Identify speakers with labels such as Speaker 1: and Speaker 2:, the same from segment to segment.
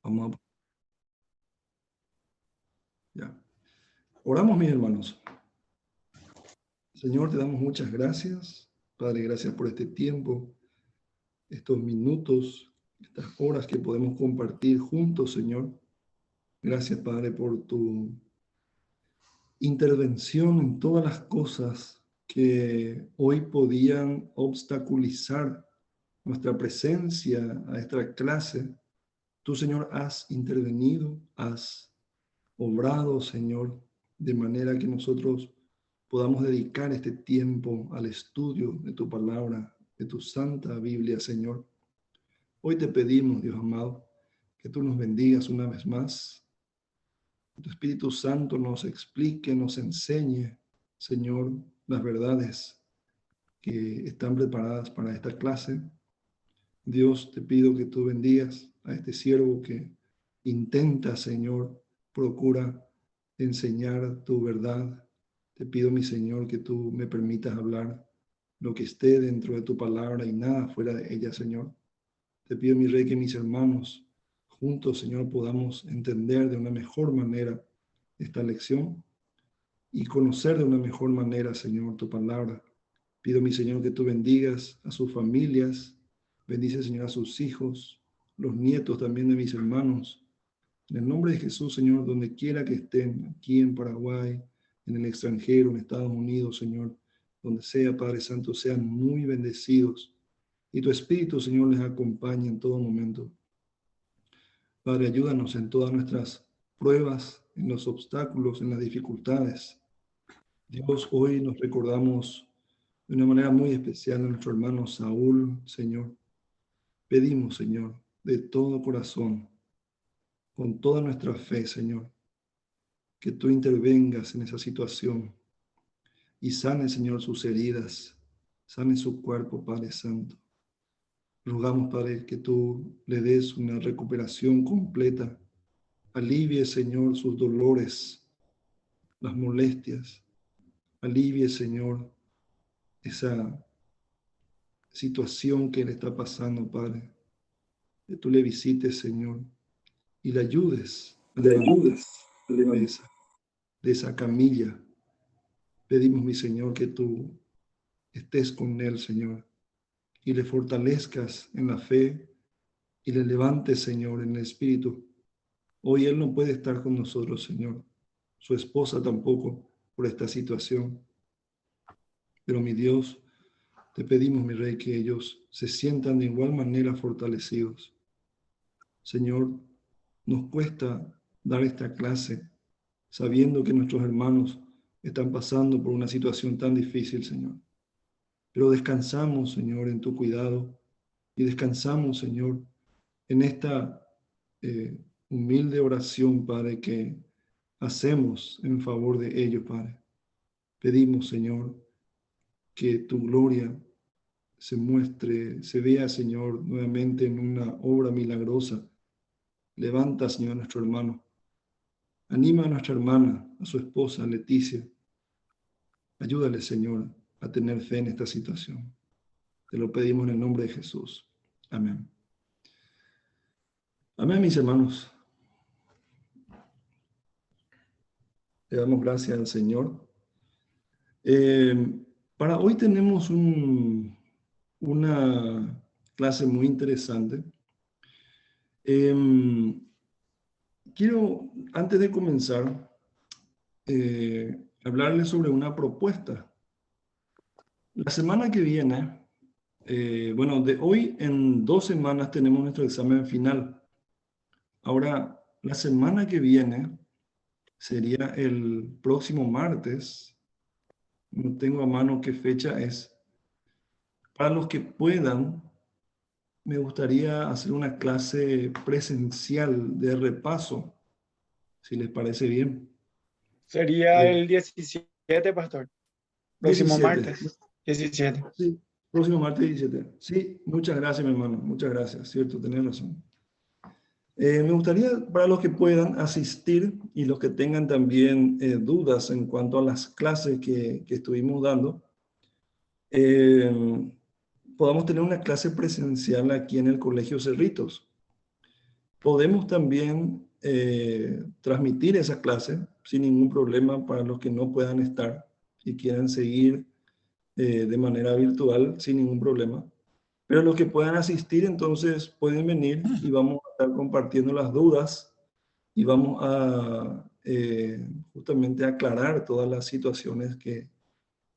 Speaker 1: Vamos a... Ya. Oramos, mis hermanos. Señor, te damos muchas gracias. Padre, gracias por este tiempo, estos minutos, estas horas que podemos compartir juntos, Señor. Gracias, Padre, por tu intervención en todas las cosas que hoy podían obstaculizar nuestra presencia a esta clase. Tú, Señor, has intervenido, has obrado, Señor, de manera que nosotros podamos dedicar este tiempo al estudio de tu palabra, de tu santa Biblia, Señor. Hoy te pedimos, Dios amado, que tú nos bendigas una vez más. Que tu Espíritu Santo nos explique, nos enseñe, Señor, las verdades que están preparadas para esta clase. Dios, te pido que tú bendigas a este siervo que intenta, Señor, procura enseñar tu verdad. Te pido, mi Señor, que tú me permitas hablar lo que esté dentro de tu palabra y nada fuera de ella, Señor. Te pido, mi Rey, que mis hermanos juntos, Señor, podamos entender de una mejor manera esta lección y conocer de una mejor manera, Señor, tu palabra. Pido, mi Señor, que tú bendigas a sus familias, bendice, Señor, a sus hijos, los nietos también de mis hermanos. En el nombre de Jesús, Señor, donde quiera que estén, aquí en Paraguay, en el extranjero, en Estados Unidos, Señor, donde sea, Padre Santo, sean muy bendecidos. Y tu Espíritu, Señor, les acompañe en todo momento. Padre, ayúdanos en todas nuestras pruebas, en los obstáculos, en las dificultades. Dios, hoy nos recordamos de una manera muy especial a nuestro hermano Saúl, Señor. Pedimos, Señor, de todo corazón, con toda nuestra fe, Señor, que tú intervengas en esa situación y sane, Señor, sus heridas, sane su cuerpo, Padre Santo. Rogamos, Padre, que tú le des una recuperación completa. Alivie, Señor, sus dolores, las molestias. Alivie, Señor, esa situación que le está pasando, Padre. Que tú le visites, Señor, y le ayudes a levantarse de esa camilla. Pedimos, mi Señor, que tú estés con él, Señor, y le fortalezcas en la fe y le levantes, Señor, en el espíritu. Hoy él no puede estar con nosotros, Señor. Su esposa tampoco por esta situación. Pero mi Dios, te pedimos, mi Rey, que ellos se sientan de igual manera fortalecidos. Señor, nos cuesta dar esta clase sabiendo que nuestros hermanos están pasando por una situación tan difícil, Señor. Pero descansamos, Señor, en tu cuidado y descansamos, Señor, en esta humilde oración, Padre, que hacemos en favor de ellos, Padre. Pedimos, Señor, que tu gloria se muestre, se vea, Señor, nuevamente en una obra milagrosa. Levanta, Señor, a nuestro hermano. Anima a nuestra hermana, a su esposa, Leticia. Ayúdale, Señor, a tener fe en esta situación. Te lo pedimos en el nombre de Jesús. Amén. Amén, mis hermanos. Le damos gracias al Señor. Para hoy tenemos una clase muy interesante. Quiero, antes de comenzar, hablarles sobre una propuesta. La semana que viene, bueno, de hoy en 2 semanas tenemos nuestro examen final. Ahora, la semana que viene sería el próximo martes. No tengo a mano qué fecha es. Para los que puedan, me gustaría hacer una clase presencial de repaso, si les parece bien.
Speaker 2: Sería el 17, pastor. Próximo
Speaker 1: 17.
Speaker 2: martes, 17.
Speaker 1: Sí, próximo martes 17. Sí, muchas gracias, mi hermano. Muchas gracias. Cierto, tenés razón. Me gustaría, para los que puedan asistir y los que tengan también dudas en cuanto a las clases que estuvimos dando, podamos tener una clase presencial aquí en el Colegio Cerritos. podemos también transmitir esas clases sin ningún problema para los que no puedan estar y quieran seguir de manera virtual sin ningún problema. Pero los que puedan asistir, entonces pueden venir y vamos a estar compartiendo las dudas y vamos a justamente aclarar todas las situaciones que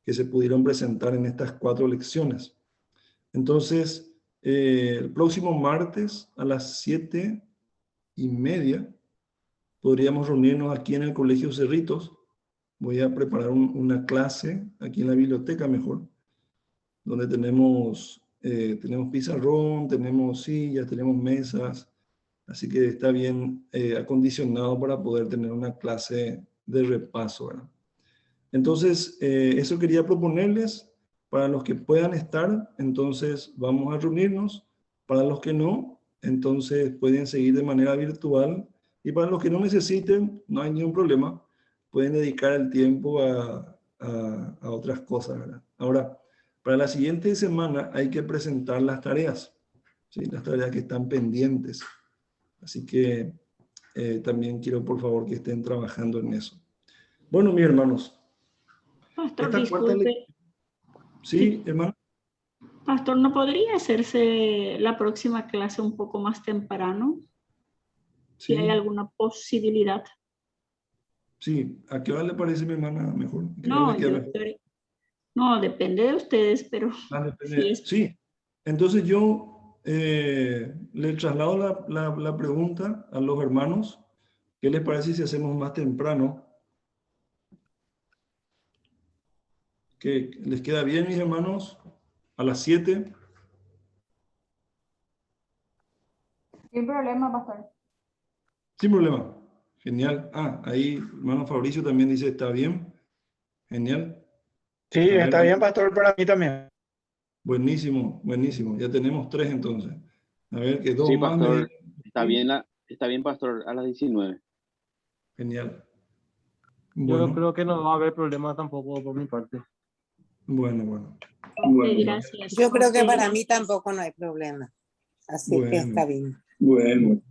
Speaker 1: se pudieron presentar en estas 4 lecciones. Entonces, el próximo martes a las 7:30 podríamos reunirnos aquí en el Colegio Cerritos. Voy a preparar una clase aquí en la biblioteca mejor, donde tenemos pizarrón, tenemos sillas, tenemos mesas, así que está bien acondicionado para poder tener una clase de repaso, ¿verdad? Entonces, eso quería proponerles. Para los que puedan estar, entonces vamos a reunirnos. Para los que no, entonces pueden seguir de manera virtual. Y para los que no necesiten, no hay ningún problema. Pueden dedicar el tiempo a otras cosas, ¿verdad? Ahora, para la siguiente semana hay que presentar las tareas, ¿sí? Las tareas que están pendientes. Así que también quiero, por favor, que estén trabajando en eso. Bueno, mis hermanos.
Speaker 3: Pastor,
Speaker 1: Esta cuarta
Speaker 3: disculpe.
Speaker 1: Sí, hermano.
Speaker 3: Pastor, ¿no podría hacerse la próxima clase un poco más temprano? Si hay
Speaker 1: Sí,
Speaker 3: alguna posibilidad.
Speaker 1: sí. ¿A qué hora le parece, mi hermana, mejor? ¿A qué hora
Speaker 3: No,
Speaker 1: le queda mejor?
Speaker 3: no, depende de ustedes, pero
Speaker 1: Depende.
Speaker 3: sí.
Speaker 1: Sí. Entonces yo le traslado la pregunta a los hermanos. ¿Qué les parece si hacemos más temprano? ¿Que les queda bien, mis hermanos? ¿A las 7?
Speaker 4: Sin problema, pastor.
Speaker 1: Sin problema. Genial. Ah, ahí hermano Fabricio también dice, está bien. Genial.
Speaker 2: Sí,
Speaker 1: A ver,
Speaker 2: está bien, pastor, para mí también.
Speaker 1: buenísimo, buenísimo. Ya tenemos 3 entonces. A ver, que 2
Speaker 5: Sí,
Speaker 1: más me
Speaker 5: pastor,
Speaker 1: digan.
Speaker 5: está bien, pastor, a las 19.
Speaker 1: Genial.
Speaker 6: Yo
Speaker 1: Bueno,
Speaker 6: creo que no va a haber problema tampoco por mi parte.
Speaker 1: bueno.
Speaker 3: Ok, gracias.
Speaker 7: Yo creo que
Speaker 3: Ok,
Speaker 7: para mí tampoco no hay problema. Así que
Speaker 1: Bueno.
Speaker 7: está bien.
Speaker 1: Bueno.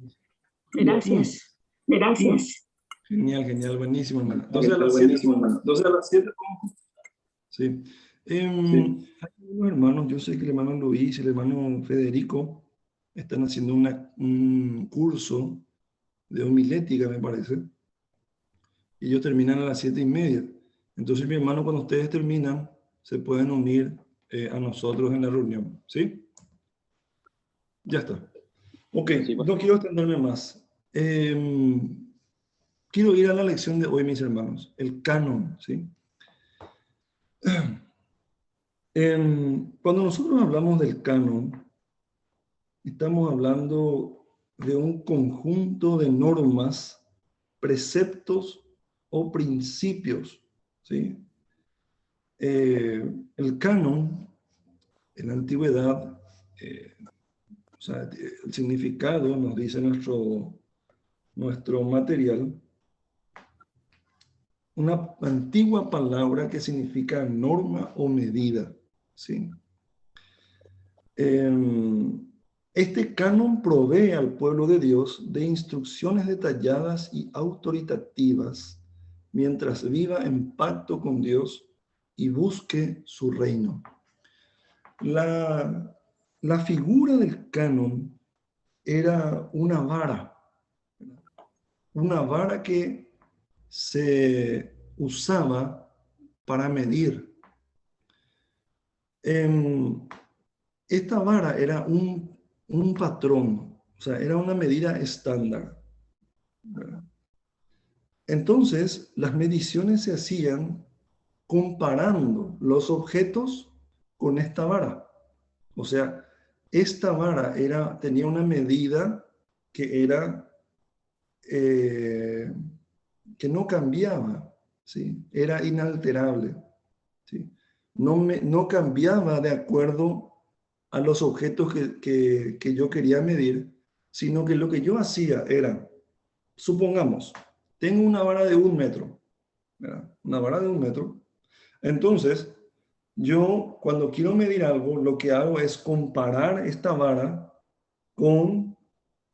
Speaker 3: gracias. Gracias.
Speaker 1: Genial, buenísimo, hermano. 12 a las 7. 12 a las 7. Sí. Hay unos hermanos, yo sé que el hermano Luis y el hermano Federico están haciendo un curso de homilética, me parece. Y ellos terminan a las 7:30. Entonces, mi hermano, cuando ustedes terminan, se pueden unir a nosotros en la reunión. ¿Sí? Ya está. Ok,
Speaker 5: Sí,
Speaker 1: no quiero extenderme más. Quiero ir a la lección de hoy, mis hermanos. El canon, ¿sí? Cuando nosotros hablamos del canon, estamos hablando de un conjunto de normas, preceptos o principios, ¿sí? El canon, en la antigüedad, o sea, el significado nos dice nuestro material, una antigua palabra que significa norma o medida, ¿sí? Este canon provee al pueblo de Dios de instrucciones detalladas y autoritativas mientras viva en pacto con Dios y busque su reino. La figura del canon era una vara que se usaba para medir. Esta vara era un patrón, o sea, era una medida estándar, ¿verdad? Entonces, las mediciones se hacían comparando los objetos con esta vara. O sea, esta vara tenía una medida que era que no cambiaba, ¿sí? Era inalterable, ¿sí? No cambiaba de acuerdo a los objetos que yo quería medir, sino que lo que yo hacía era, supongamos, tengo una vara de 1 metro, ¿verdad? Una vara de 1 metro. Entonces, yo cuando quiero medir algo, lo que hago es comparar esta vara con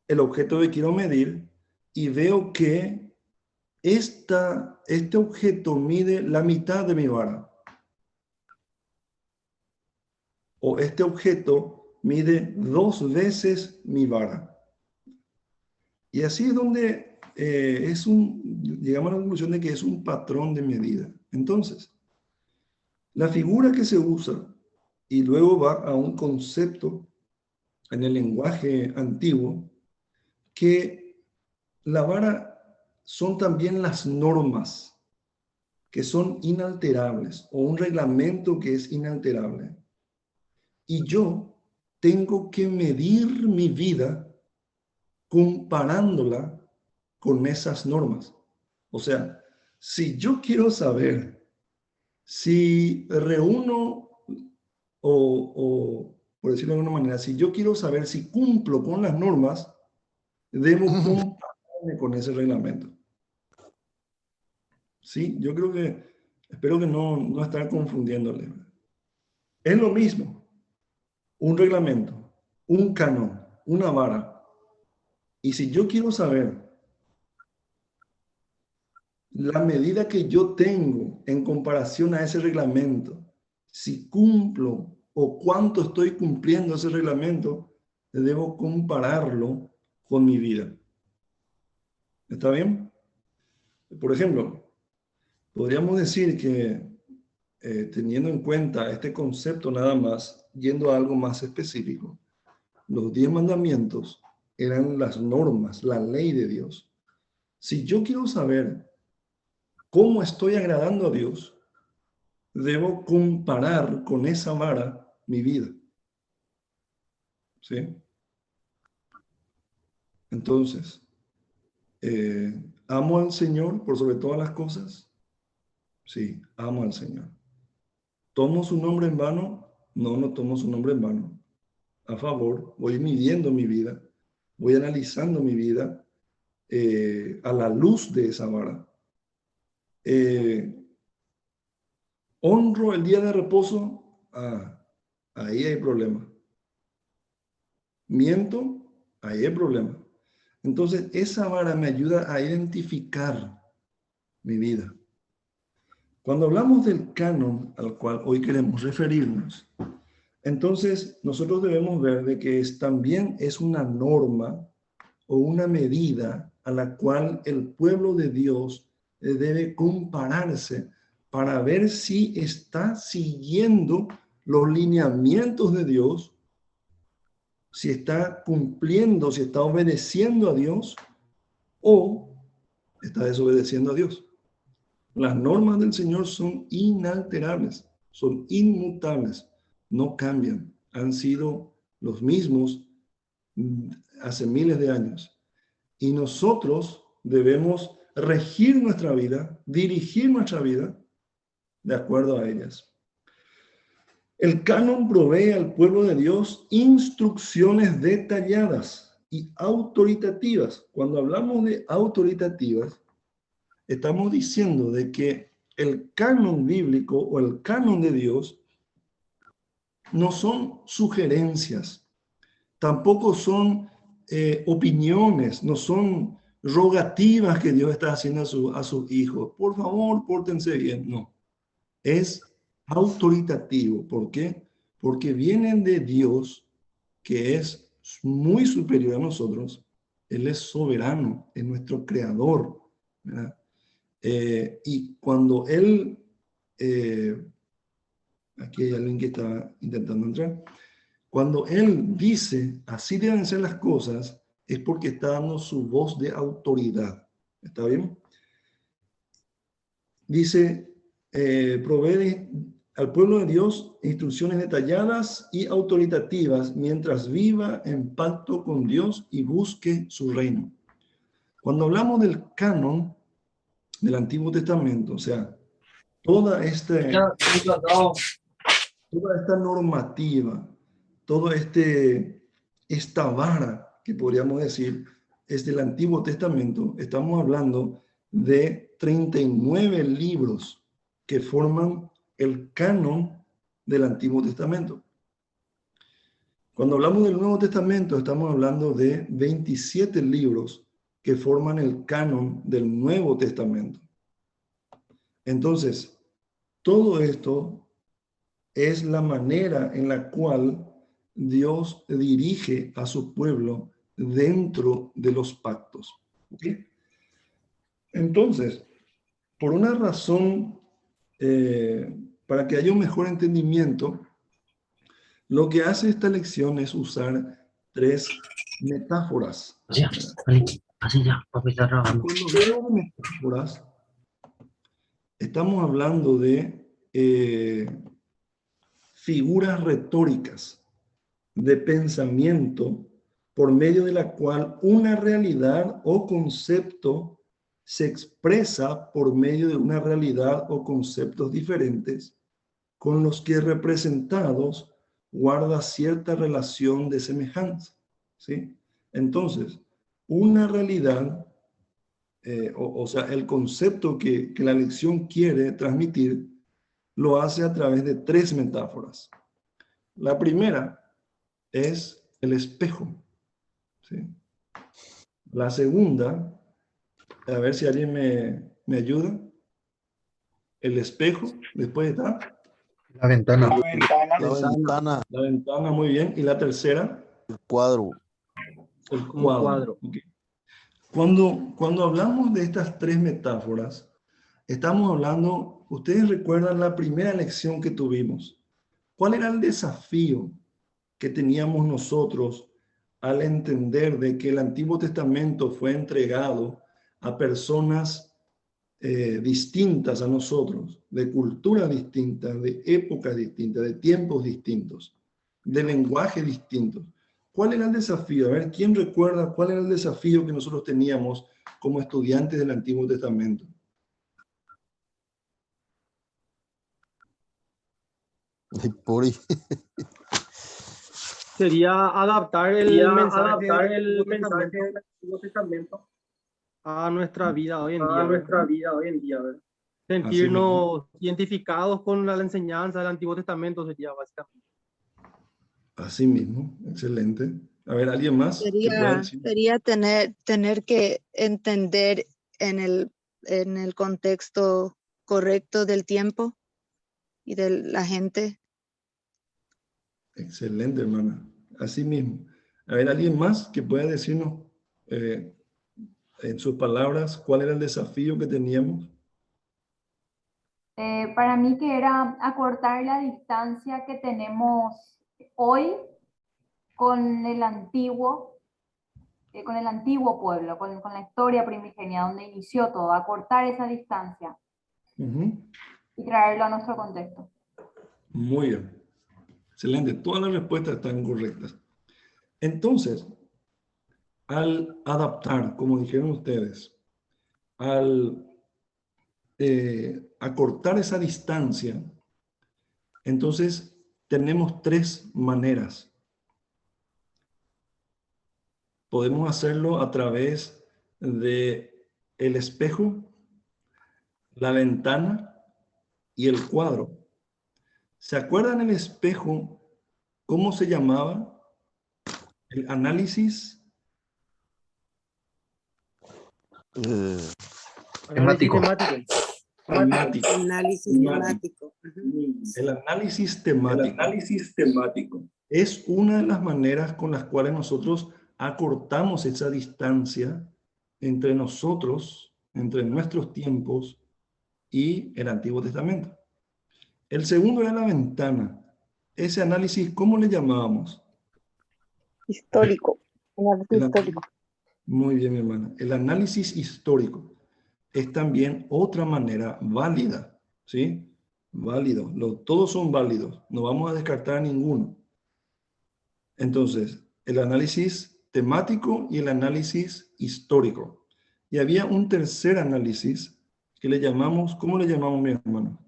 Speaker 1: el objeto que quiero medir y veo que este objeto mide la mitad de mi vara. O este objeto mide 2 veces mi vara. Y así es donde llegamos a la conclusión de que es un patrón de medida. Entonces, la figura que se usa y luego va a un concepto en el lenguaje antiguo, que la vara son también las normas que son inalterables o un reglamento que es inalterable. Y yo tengo que medir mi vida comparándola con esas normas. O sea, si yo quiero saber si reúno o por decirlo de alguna manera, si yo quiero saber si cumplo con las normas, debo compararme con ese reglamento. Sí, yo creo que, espero que no estar confundiéndole. Es lo mismo, un reglamento, un canon, una vara. Y si yo quiero saber la medida que yo tengo en comparación a ese reglamento, si cumplo o cuánto estoy cumpliendo ese reglamento, debo compararlo con mi vida. ¿Está bien? Por ejemplo, podríamos decir que teniendo en cuenta este concepto nada más, yendo a algo más específico, los 10 mandamientos eran las normas, la ley de Dios. Si yo quiero saber cómo estoy agradando a Dios, debo comparar con esa vara mi vida. ¿Sí? Entonces, ¿amo al Señor por sobre todas las cosas? Sí, amo al Señor. ¿Tomo su nombre en vano? No, no tomo su nombre en vano. A favor, voy midiendo mi vida, voy analizando mi vida a la luz de esa vara. ¿Honro el día de reposo? Ahí hay problema. ¿Miento? Ahí hay problema. Entonces, esa vara me ayuda a identificar mi vida. Cuando hablamos del canon al cual hoy queremos referirnos, entonces nosotros debemos ver de que también es una norma o una medida a la cual el pueblo de Dios debe compararse para ver si está siguiendo los lineamientos de Dios, si está cumpliendo, si está obedeciendo a Dios o está desobedeciendo a Dios. Las normas del Señor son inalterables, son inmutables, no cambian, han sido los mismos hace miles de años. Y nosotros debemos regir nuestra vida, dirigir nuestra vida de acuerdo a ellas. El canon provee al pueblo de Dios instrucciones detalladas y autoritativas. Cuando hablamos de autoritativas, estamos diciendo de que el canon bíblico o el canon de Dios no son sugerencias, tampoco son opiniones, no son rogativas que Dios está haciendo a sus hijos. Por favor, pórtense bien. No, es autoritativo. ¿Por qué? Porque vienen de Dios, que es muy superior a nosotros. Él es soberano, es nuestro creador, ¿verdad? Y cuando Él, aquí hay alguien que está intentando entrar, cuando Él dice, así deben ser las cosas, es porque está dando su voz de autoridad. ¿Está bien? Dice, provee al pueblo de Dios instrucciones detalladas y autoritativas mientras viva en pacto con Dios y busque su reino. Cuando hablamos del canon del Antiguo Testamento, o sea, toda esta normativa, toda esta vara que podríamos decir es del Antiguo Testamento, estamos hablando de 39 libros que forman el canon del Antiguo Testamento. Cuando hablamos del Nuevo Testamento, estamos hablando de 27 libros que forman el canon del Nuevo Testamento. Entonces, todo esto es la manera en la cual Dios dirige a su pueblo dentro de los pactos. ¿Okay? Entonces, por una razón, para que haya un mejor entendimiento, lo que hace esta lección es usar 3 metáforas.
Speaker 6: Así ya, papi, está grabando.
Speaker 1: Cuando hablamos de metáforas, estamos hablando de figuras retóricas de pensamiento por medio de la cual una realidad o concepto se expresa por medio de una realidad o conceptos diferentes con los que representados guarda cierta relación de semejanza, ¿sí? Entonces, una realidad, o sea, el concepto que la lección quiere transmitir, lo hace a través de 3 metáforas. La primera es el espejo, ¿sí? La segunda, a ver si alguien me ayuda. El espejo, después está
Speaker 8: La ventana.
Speaker 2: La ventana.
Speaker 9: La ventana,
Speaker 1: la ventana, muy bien. Y la tercera,
Speaker 9: el cuadro.
Speaker 1: el
Speaker 6: Como
Speaker 1: cuadro.
Speaker 6: cuadro.
Speaker 1: Okay. Cuando hablamos de estas 3 metáforas, estamos hablando, ustedes recuerdan la primera lección que tuvimos. ¿Cuál era el desafío que teníamos nosotros al entender de que el Antiguo Testamento fue entregado a personas distintas a nosotros, de culturas distintas, de épocas distintas, de tiempos distintos, de lenguaje distintos? ¿Cuál era el desafío? A ver, ¿quién recuerda cuál era el desafío que nosotros teníamos como estudiantes del Antiguo Testamento?
Speaker 9: Ay, pobre.
Speaker 6: Sería adaptar el mensaje del
Speaker 2: Antiguo Testamento
Speaker 6: a nuestra vida hoy en
Speaker 2: a
Speaker 6: día.
Speaker 2: nuestra vida hoy en día, ¿verdad?
Speaker 6: Sentirnos identificados con la enseñanza del Antiguo Testamento sería básicamente.
Speaker 1: Así mismo, excelente. A ver, ¿alguien más? que pueda decir?
Speaker 10: Sería tener que entender en el contexto correcto del tiempo y de la gente.
Speaker 1: Excelente, hermana. Así mismo. A ver, ¿alguien más que pueda decirnos en sus palabras cuál era el desafío que teníamos?
Speaker 4: Para mí que era acortar la distancia que tenemos hoy con el antiguo pueblo, con la historia primigenia, donde inició todo, acortar esa distancia y traerlo a nuestro contexto.
Speaker 1: Muy bien. Excelente. Todas las respuestas están correctas. Entonces, al adaptar, como dijeron ustedes, al acortar esa distancia, entonces tenemos 3 maneras. Podemos hacerlo a través de el espejo, la ventana y el cuadro. ¿Se acuerdan el espejo? ¿Cómo se llamaba? El análisis
Speaker 6: Temático.
Speaker 7: Análisis temático.
Speaker 1: El análisis temático es una de las maneras con las cuales nosotros acortamos esa distancia entre nosotros, entre nuestros tiempos y el Antiguo Testamento. El segundo era la ventana. Ese análisis, ¿cómo le llamábamos?
Speaker 10: Histórico.
Speaker 1: Muy bien, mi hermana. El análisis histórico es también otra manera válida, ¿sí? Válido. Todos son válidos. No vamos a descartar ninguno. Entonces, el análisis temático y el análisis histórico. Y había un tercer análisis que le llamamos, ¿cómo le llamamos, mi hermano?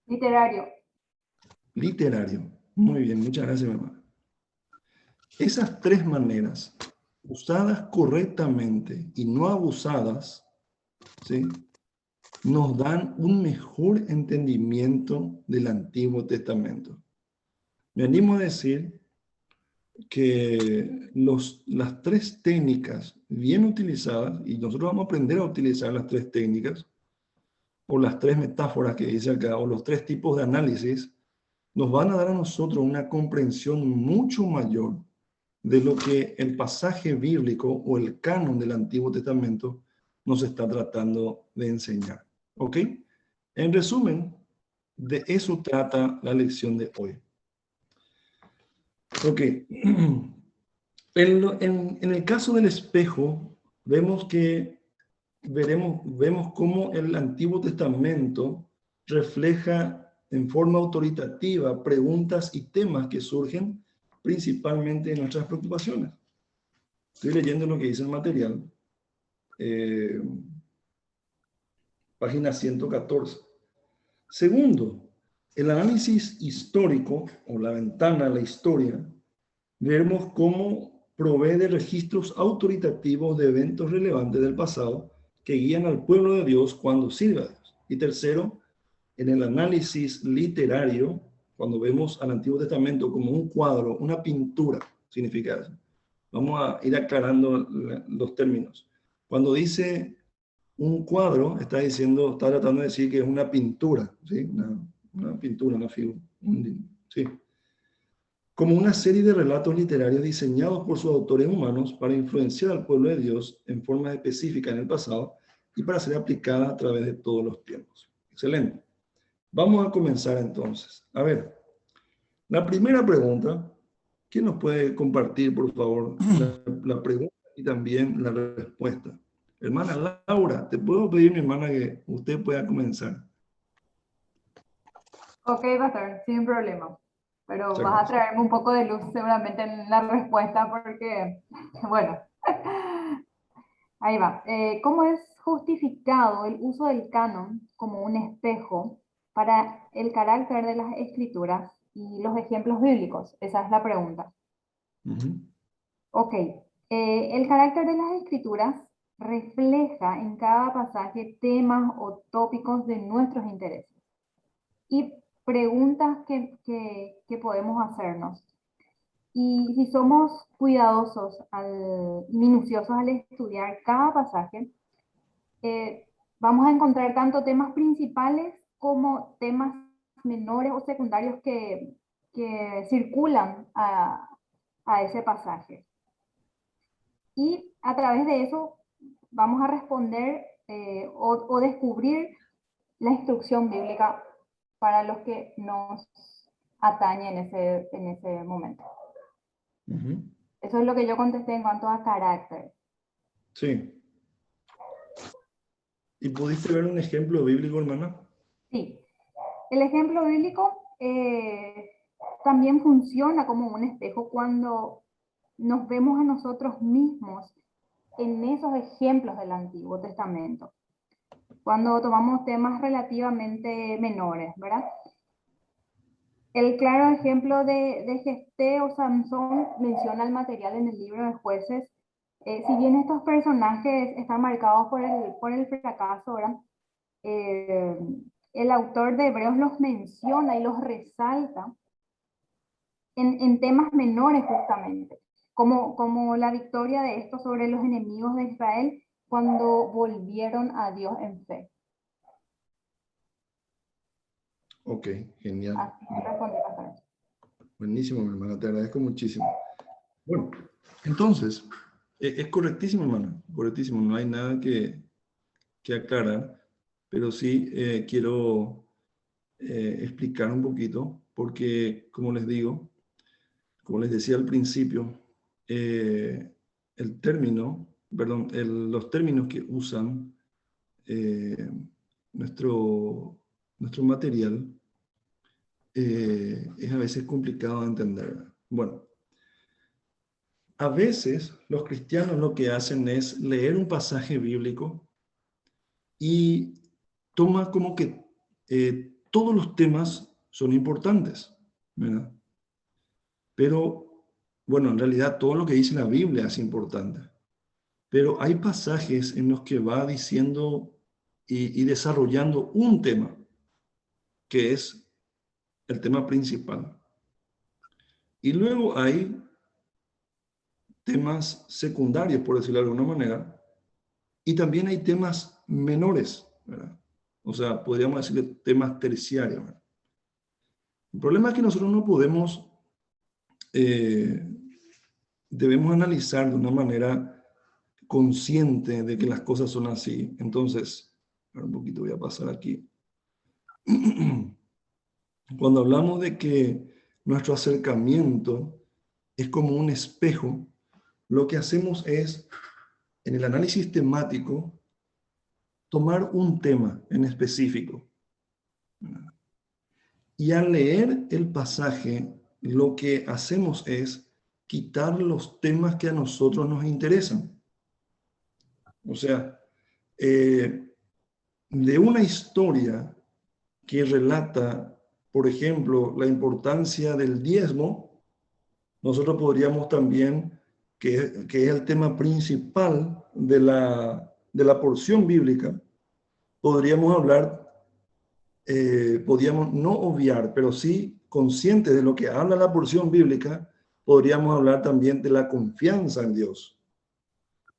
Speaker 4: Literario.
Speaker 1: Literario. Muy bien, muchas gracias, mi hermano. Esas 3 maneras, usadas correctamente y no abusadas, ¿sí?, nos dan un mejor entendimiento del Antiguo Testamento. Me animo a decir que las tres técnicas bien utilizadas, y nosotros vamos a aprender a utilizar las tres técnicas, o las tres metáforas que dice acá, o los tres tipos de análisis, nos van a dar a nosotros una comprensión mucho mayor de lo que el pasaje bíblico o el canon del Antiguo Testamento nos está tratando de enseñar. ¿Ok? En resumen, de eso trata la lección de hoy. Ok. En el caso del espejo, vemos cómo el Antiguo Testamento refleja en forma autoritativa preguntas y temas que surgen principalmente en nuestras preocupaciones. Estoy leyendo lo que dice el material. Página 114. Segundo, el análisis histórico o la ventana a la historia, vemos cómo provee de registros autoritativos de eventos relevantes del pasado que guían al pueblo de Dios cuando sirve a Dios. Y tercero, en el análisis literario, cuando vemos al Antiguo Testamento como un cuadro, una pintura, significa eso. Vamos a ir aclarando los términos. Cuando dice un cuadro, está tratando de decir que es una pintura, ¿sí? Una pintura, una figura, ¿sí? Como una serie de relatos literarios diseñados por sus autores humanos para influenciar al pueblo de Dios en forma específica en el pasado y para ser aplicada a través de todos los tiempos. Excelente. Vamos a comenzar entonces. A ver, la primera pregunta, ¿quién nos puede compartir, por favor, la pregunta y también la respuesta? Hermana Laura, ¿te puedo pedir, mi hermana, que usted pueda comenzar?
Speaker 4: Ok, pastor, sin problema. Pero
Speaker 1: Muchas
Speaker 4: vas a
Speaker 1: gracias.
Speaker 4: traerme un poco de luz seguramente en la respuesta porque, bueno, ahí va. ¿Cómo es justificado el uso del canon como un espejo para el carácter de las escrituras y los ejemplos bíblicos? Esa es la pregunta. Ok, el carácter de las escrituras refleja en cada pasaje temas o tópicos de nuestros intereses y preguntas que podemos hacernos. Y si somos cuidadosos y minuciosos al estudiar cada pasaje, vamos a encontrar tanto temas principales como temas menores o secundarios que circulan a ese pasaje. Y a través de eso vamos a responder o descubrir la instrucción bíblica para los que nos atañe en ese momento. Eso es lo que yo contesté en cuanto a carácter.
Speaker 1: Sí. ¿Y pudiste ver un ejemplo bíblico, hermana?
Speaker 4: Sí. El ejemplo bíblico también funciona como un espejo cuando nos vemos a nosotros mismos en esos ejemplos del Antiguo Testamento. Cuando tomamos temas relativamente menores, ¿verdad? El claro ejemplo de Jefté o Sansón menciona el material en el libro de Jueces. Si bien estos personajes están marcados por el fracaso, ¿verdad? El autor de Hebreos los menciona y los resalta en temas menores justamente, como la victoria de estos sobre los enemigos de Israel cuando volvieron a Dios en fe.
Speaker 1: Ok, genial.
Speaker 4: Así me respondí, pastor.
Speaker 1: Buenísimo, mi hermana, te agradezco muchísimo. Bueno, entonces, es correctísimo, hermana, correctísimo, no hay nada que aclarar, pero sí quiero explicar un poquito, porque como les digo, como les decía al principio, los términos que usan nuestro material es a veces complicado de entender. Bueno, a veces los cristianos lo que hacen es leer un pasaje bíblico y toma como que todos los temas son importantes, ¿verdad? Pero, bueno, en realidad todo lo que dice la Biblia es importante. Pero hay pasajes en los que va diciendo y desarrollando un tema, que es el tema principal. Y luego hay temas secundarios, por decirlo de alguna manera, y también hay temas menores, ¿verdad? O sea, podríamos decirle temas terciarios, ¿verdad? El problema es que nosotros no podemos, debemos analizar de una manera consciente de que las cosas son así. Entonces, un poquito voy a pasar aquí. Cuando hablamos de que nuestro acercamiento es como un espejo, lo que hacemos es, en el análisis temático, tomar un tema en específico. Y al leer el pasaje, lo que hacemos es quitar los temas que a nosotros nos interesan. O sea, de una historia que relata, por ejemplo, la importancia del diezmo, nosotros podríamos también, que es el tema principal de la porción bíblica, podríamos hablar, podríamos no obviar, pero sí conscientes de lo que habla la porción bíblica, podríamos hablar también de la confianza en Dios.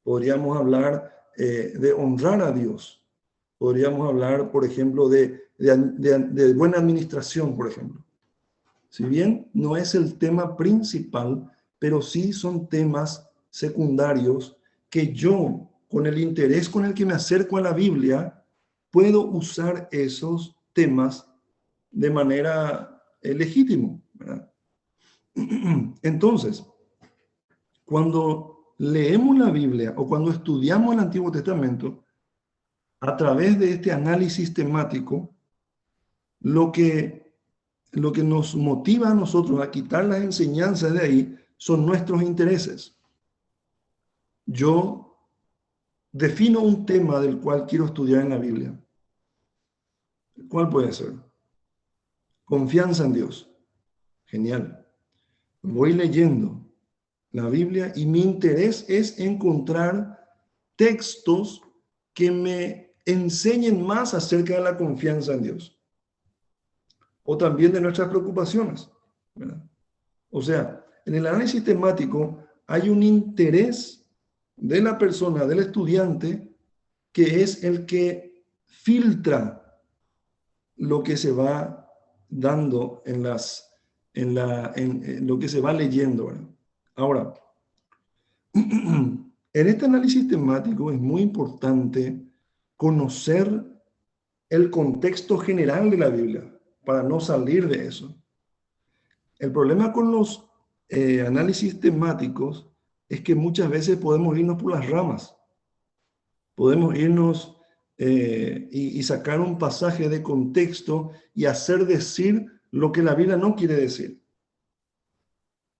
Speaker 1: Podríamos hablar de honrar a Dios. Podríamos hablar, por ejemplo, de buena administración, por ejemplo. Si bien no es el tema principal, pero sí son temas secundarios que yo, con el interés con el que me acerco a la Biblia, puedo usar esos temas de manera legítima, ¿verdad? Entonces, cuando leemos la Biblia o cuando estudiamos el Antiguo Testamento, a través de este análisis temático, lo que nos motiva a nosotros a quitar las enseñanzas de ahí son nuestros intereses. Yo defino un tema del cual quiero estudiar en la Biblia. ¿Cuál puede ser? Confianza en Dios. Genial. Voy leyendo la Biblia y mi interés es encontrar textos que me enseñen más acerca de la confianza en Dios. O también de nuestras preocupaciones, ¿verdad? O sea, en el análisis temático hay un interés de la persona, del estudiante, que es el que filtra lo que se va dando en lo que se va leyendo, ¿verdad? Ahora, en este análisis temático es muy importante conocer el contexto general de la Biblia para no salir de eso. El problema con los análisis temáticos es que muchas veces podemos irnos por las ramas. Podemos irnos y sacar un pasaje de contexto y hacer decir lo que la Biblia no quiere decir.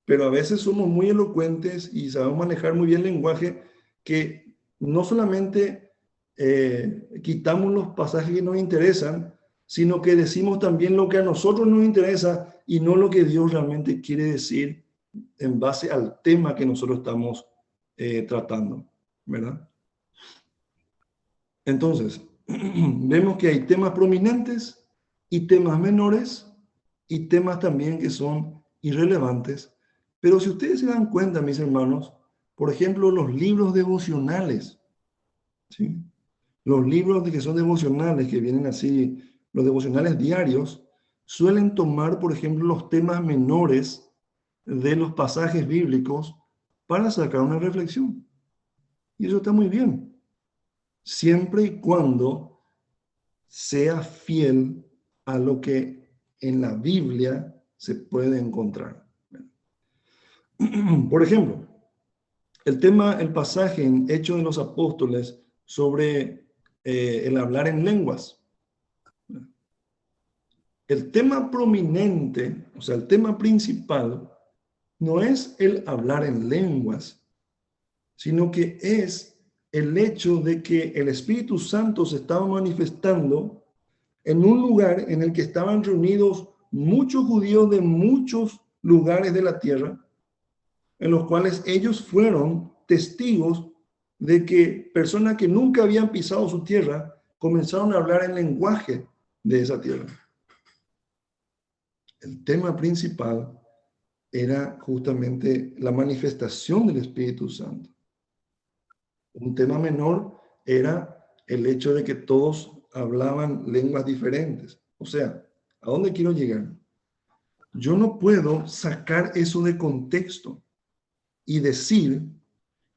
Speaker 1: Pero a veces somos muy elocuentes y sabemos manejar muy bien el lenguaje, que no solamente quitamos los pasajes que nos interesan, sino que decimos también lo que a nosotros nos interesa y no lo que Dios realmente quiere decir en base al tema que nosotros estamos tratando, ¿verdad? Entonces, vemos que hay temas prominentes y temas menores y temas también que son irrelevantes. Pero si ustedes se dan cuenta, mis hermanos, por ejemplo, los libros devocionales, ¿sí? Los libros que son devocionales, que vienen así, los devocionales diarios, suelen tomar, por ejemplo, los temas menores de los pasajes bíblicos para sacar una reflexión. Y eso está muy bien, siempre y cuando sea fiel a lo que en la Biblia se puede encontrar. Por ejemplo, el pasaje en Hechos de los Apóstoles sobre el hablar en lenguas. El tema prominente, o sea, el tema principal, no es el hablar en lenguas, sino que es el hecho de que el Espíritu Santo se estaba manifestando en un lugar en el que estaban reunidos muchos judíos de muchos lugares de la tierra, en los cuales ellos fueron testigos de que personas que nunca habían pisado su tierra comenzaron a hablar el lenguaje de esa tierra. El tema principal era justamente la manifestación del Espíritu Santo. Un tema menor era el hecho de que todos hablaban lenguas diferentes. O sea, ¿a dónde quiero llegar? Yo no puedo sacar eso de contexto y decir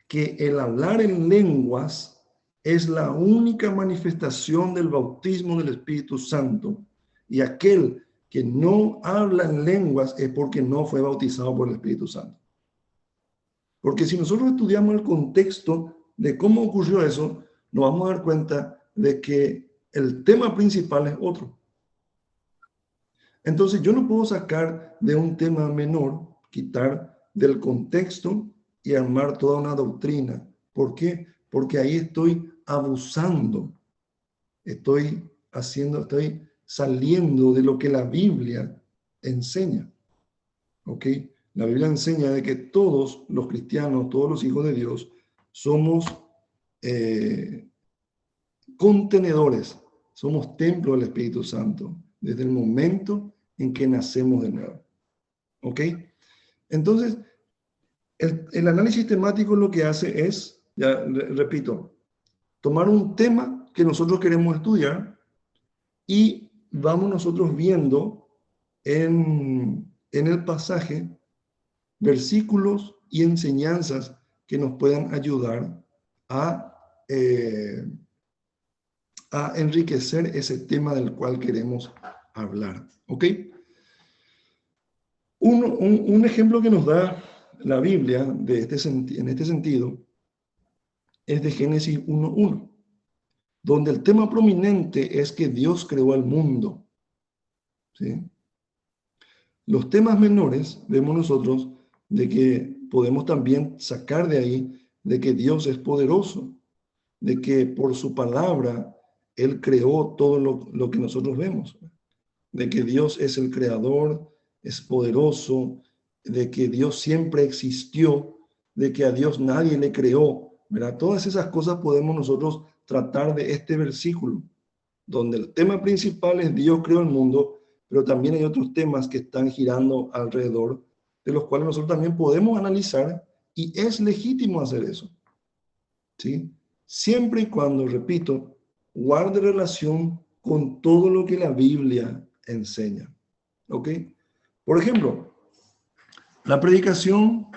Speaker 1: que el hablar en lenguas es la única manifestación del bautismo del Espíritu Santo, y aquel que no habla en lenguas es porque no fue bautizado por el Espíritu Santo. Porque si nosotros estudiamos el contexto de cómo ocurrió eso, nos vamos a dar cuenta de que el tema principal es otro. Entonces yo no puedo sacar de un tema menor, quitar del contexto y armar toda una doctrina. ¿Por qué? Porque ahí estoy abusando, estoy saliendo de lo que la Biblia enseña. ¿Ok? La Biblia enseña de que todos los cristianos, todos los hijos de Dios, somos contenedores, somos templo del Espíritu Santo, desde el momento en que nacemos de nuevo. ¿Ok? Entonces, el análisis temático lo que hace es, ya repito, tomar un tema que nosotros queremos estudiar y vamos nosotros viendo en el pasaje versículos y enseñanzas que nos puedan ayudar a enriquecer ese tema del cual queremos hablar. ¿Ok? Un ejemplo que nos da la Biblia en este sentido es de Génesis 1:1, donde el tema prominente es que Dios creó al mundo. ¿Sí? Los temas menores vemos nosotros de que podemos también sacar de ahí de que Dios es poderoso, de que por su palabra Él creó todo lo que nosotros vemos, de que Dios es el creador, es poderoso, de que Dios siempre existió, de que a Dios nadie le creó, ¿verdad? Todas esas cosas podemos nosotros tratar de este versículo, donde el tema principal es Dios creó el mundo, pero también hay otros temas que están girando alrededor, de los cuales nosotros también podemos analizar, y es legítimo hacer eso, ¿sí? Siempre y cuando, repito, guarde relación con todo lo que la Biblia enseña. ¿Ok? Por ejemplo, la predicación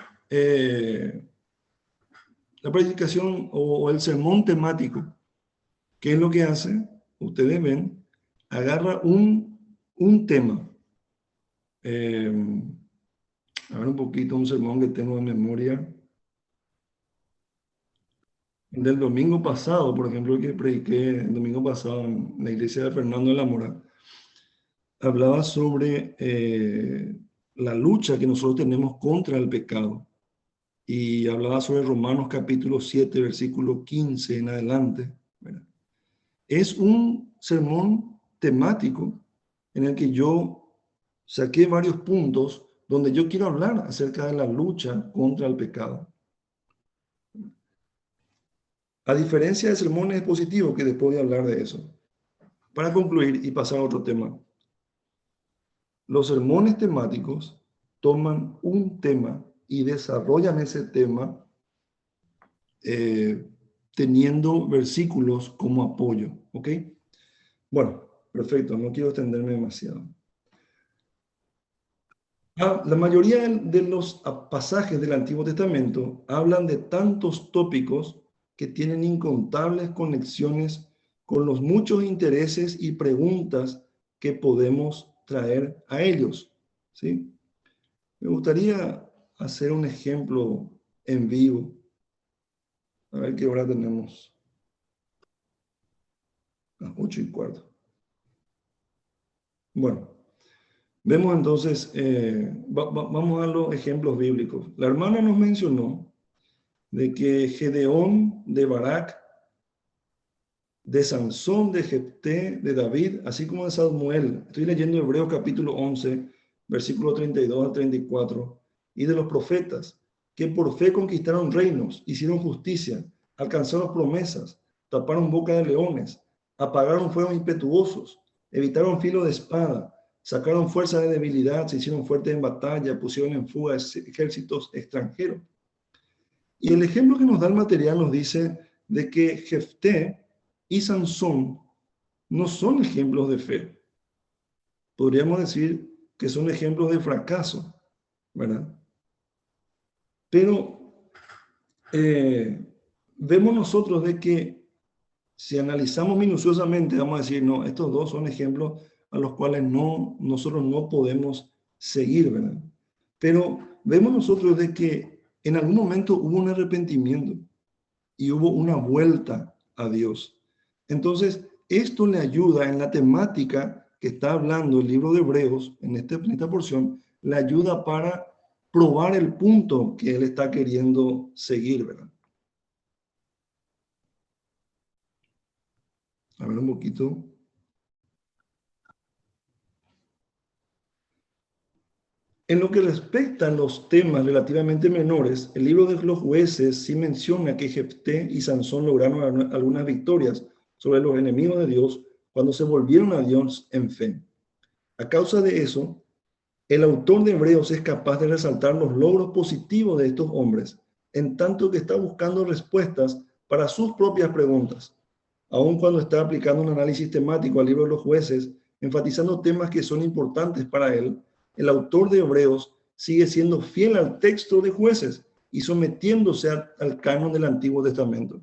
Speaker 1: o el sermón temático, ¿qué es lo que hace? Ustedes ven, agarra un tema. A ver un poquito, un sermón que tengo en memoria. Del domingo pasado, por ejemplo, que prediqué el domingo pasado en la iglesia de Fernando de la Mora, hablaba sobre la lucha que nosotros tenemos contra el pecado. Y hablaba sobre Romanos capítulo 7, versículo 15 en adelante. ¿Verdad? Es un sermón temático en el que yo saqué varios puntos donde yo quiero hablar acerca de la lucha contra el pecado. A diferencia de sermones expositivos, que después voy a hablar de eso. Para concluir y pasar a otro tema. Los sermones temáticos toman un tema y desarrollan ese tema teniendo versículos como apoyo. ¿Ok? Bueno, perfecto. No quiero extenderme demasiado. La mayoría de los pasajes del Antiguo Testamento hablan de tantos tópicos que tienen incontables conexiones con los muchos intereses y preguntas que podemos traer a ellos. ¿Sí? Me gustaría hacer un ejemplo en vivo. A ver qué hora tenemos. Las 8:15. Bueno, vemos entonces, vamos a los ejemplos bíblicos. La hermana nos mencionó de que Gedeón, de Barak, de Sansón, de Jefté, de David, así como de Samuel. Estoy leyendo Hebreos capítulo 11, versículo 32 al 34, y de los profetas, que por fe conquistaron reinos, hicieron justicia, alcanzaron promesas, taparon boca de leones, apagaron fuegos impetuosos, evitaron filo de espada, sacaron fuerza de debilidad, se hicieron fuertes en batalla, pusieron en fuga ejércitos extranjeros. Y el ejemplo que nos da el material nos dice de que Jefté y Sansón no son ejemplos de fe. Podríamos decir que son ejemplos de fracaso, ¿verdad? Pero vemos nosotros de que si analizamos minuciosamente, vamos a decir, no, estos dos son ejemplos a los cuales nosotros no podemos seguir, ¿verdad? Pero vemos nosotros de que en algún momento hubo un arrepentimiento y hubo una vuelta a Dios. Entonces, esto le ayuda en la temática que está hablando el libro de Hebreos, en esta porción, le ayuda para probar el punto que él está queriendo seguir, ¿verdad? A ver un poquito. En lo que respecta a los temas relativamente menores, el libro de los jueces sí menciona que Jefté y Sansón lograron algunas victorias sobre los enemigos de Dios cuando se volvieron a Dios en fe. A causa de eso, el autor de Hebreos es capaz de resaltar los logros positivos de estos hombres, en tanto que está buscando respuestas para sus propias preguntas, aun cuando está aplicando un análisis temático al libro de los jueces, enfatizando temas que son importantes para él. El autor de Hebreos sigue siendo fiel al texto de jueces y sometiéndose al canon del Antiguo Testamento.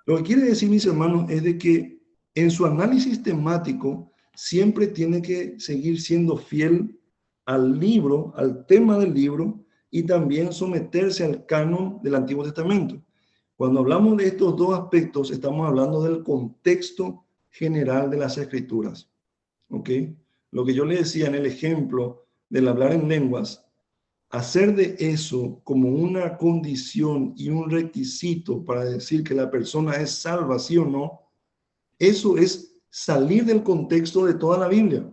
Speaker 1: Lo que quiere decir, mis hermanos, es de que en su análisis temático siempre tiene que seguir siendo fiel al libro, al tema del libro, y también someterse al canon del Antiguo Testamento. Cuando hablamos de estos dos aspectos, estamos hablando del contexto general de las Escrituras. ¿Ok? Lo que yo le decía en el ejemplo del hablar en lenguas, hacer de eso como una condición y un requisito para decir que la persona es salva, sí o no, eso es salir del contexto de toda la Biblia.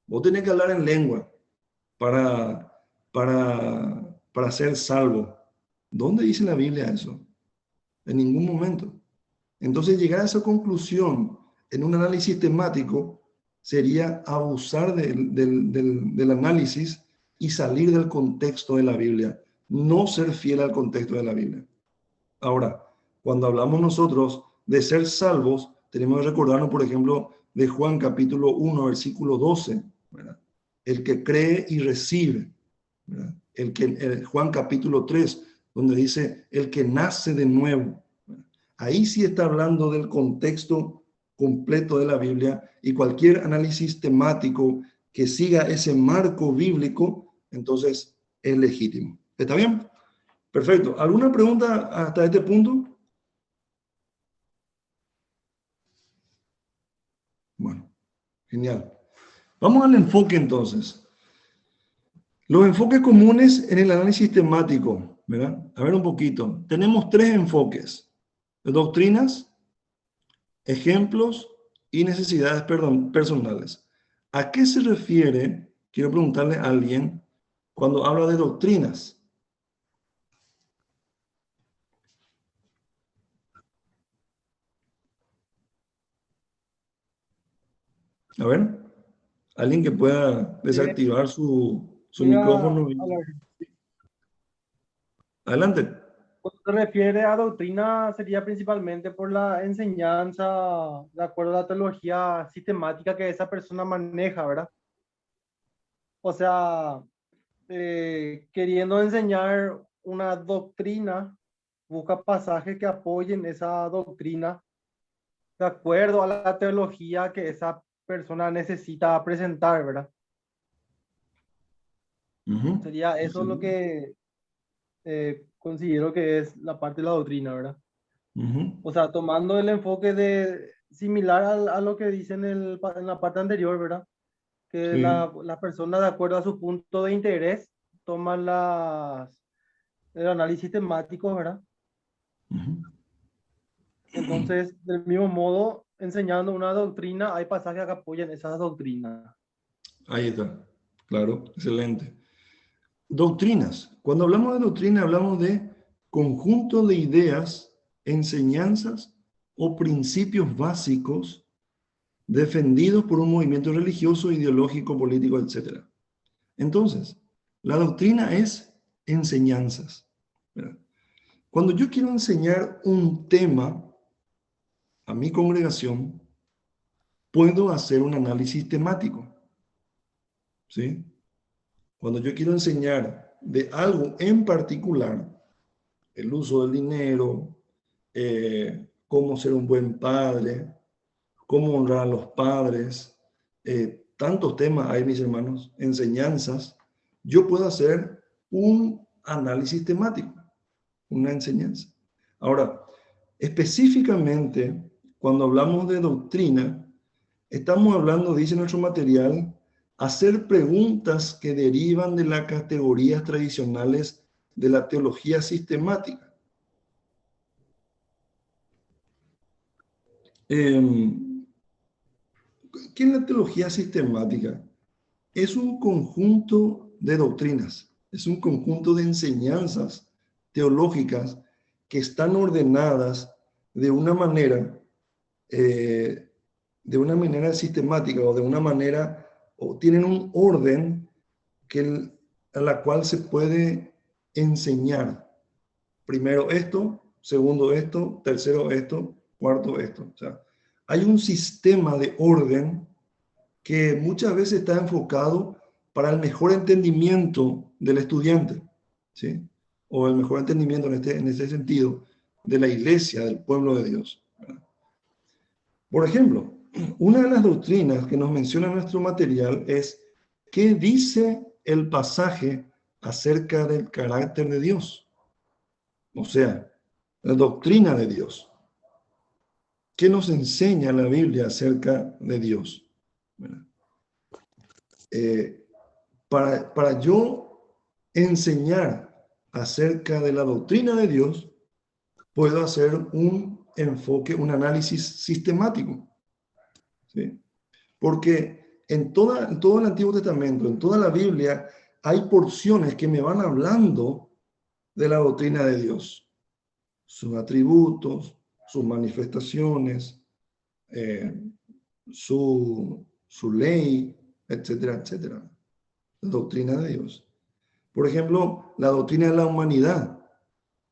Speaker 1: Vos tenés que hablar en lengua para ser salvo. ¿Dónde dice la Biblia eso? En ningún momento. Entonces, llegar a esa conclusión en un análisis temático sería abusar del análisis y salir del contexto de la Biblia, no ser fiel al contexto de la Biblia. Ahora, cuando hablamos nosotros de ser salvos, tenemos que recordarnos, por ejemplo, de Juan capítulo 1, versículo 12, ¿verdad? El que cree y recibe, ¿verdad? Juan capítulo 3, donde dice el que nace de nuevo. Ahí sí está hablando del contexto completo de la Biblia, y cualquier análisis temático que siga ese marco bíblico, entonces es legítimo. ¿Está bien? Perfecto. ¿Alguna pregunta hasta este punto? Bueno, genial. Vamos al enfoque entonces. Los enfoques comunes en el análisis temático, ¿verdad? A ver un poquito. Tenemos tres enfoques: doctrinas, ejemplos y necesidades personales. ¿A qué se refiere? Quiero preguntarle a alguien cuando habla de doctrinas. A ver, alguien que pueda desactivar su micrófono. Adelante.
Speaker 6: Cuando se refiere a doctrina, sería principalmente por la enseñanza, de acuerdo a la teología sistemática que esa persona maneja, ¿verdad? O sea, queriendo enseñar una doctrina, busca pasajes que apoyen esa doctrina de acuerdo a la teología que esa persona necesita presentar, ¿verdad? Sería eso lo que considero que es la parte de la doctrina, ¿verdad? O sea, tomando el enfoque similar a lo que dice en la parte anterior, ¿verdad? Que
Speaker 1: Sí.
Speaker 6: la persona, de acuerdo a su punto de interés, toma el análisis temático, ¿verdad? Entonces, del mismo modo, enseñando una doctrina, hay pasajes que apoyan esa doctrina.
Speaker 1: Ahí está. Claro, excelente. Doctrinas. Cuando hablamos de doctrina, hablamos de conjunto de ideas, enseñanzas o principios básicos defendidos por un movimiento religioso, ideológico, político, etc. Entonces, la doctrina es enseñanzas, ¿verdad? Cuando yo quiero enseñar un tema a mi congregación, puedo hacer un análisis temático, ¿sí? Cuando yo quiero enseñar de algo en particular, el uso del dinero, cómo ser un buen padre, cómo honrar a los padres, tantos temas hay, mis hermanos, enseñanzas, yo puedo hacer un análisis temático, una enseñanza. Ahora, específicamente, cuando hablamos de doctrina, estamos hablando, dice nuestro material, hacer preguntas que derivan de las categorías tradicionales de la teología sistemática. ¿Qué es la teología sistemática? Es un conjunto de doctrinas, es un conjunto de enseñanzas teológicas que están ordenadas de una manera sistemática o de una manera, o tienen un orden a la cual se puede enseñar. Primero esto, segundo esto, tercero esto, cuarto esto. O sea, hay un sistema de orden que muchas veces está enfocado para el mejor entendimiento del estudiante, ¿sí? O el mejor entendimiento en este sentido de la iglesia, del pueblo de Dios, ¿verdad? Por ejemplo, una de las doctrinas que nos menciona nuestro material es ¿qué dice el pasaje acerca del carácter de Dios? O sea, la doctrina de Dios. ¿Qué nos enseña la Biblia acerca de Dios? Para yo enseñar acerca de la doctrina de Dios, puedo hacer un enfoque, un análisis sistemático, ¿sí? Porque en todo el Antiguo Testamento, en toda la Biblia, hay porciones que me van hablando de la doctrina de Dios, sus atributos, sus manifestaciones, su ley, etcétera, etcétera. La doctrina de Dios. Por ejemplo, la doctrina de la humanidad,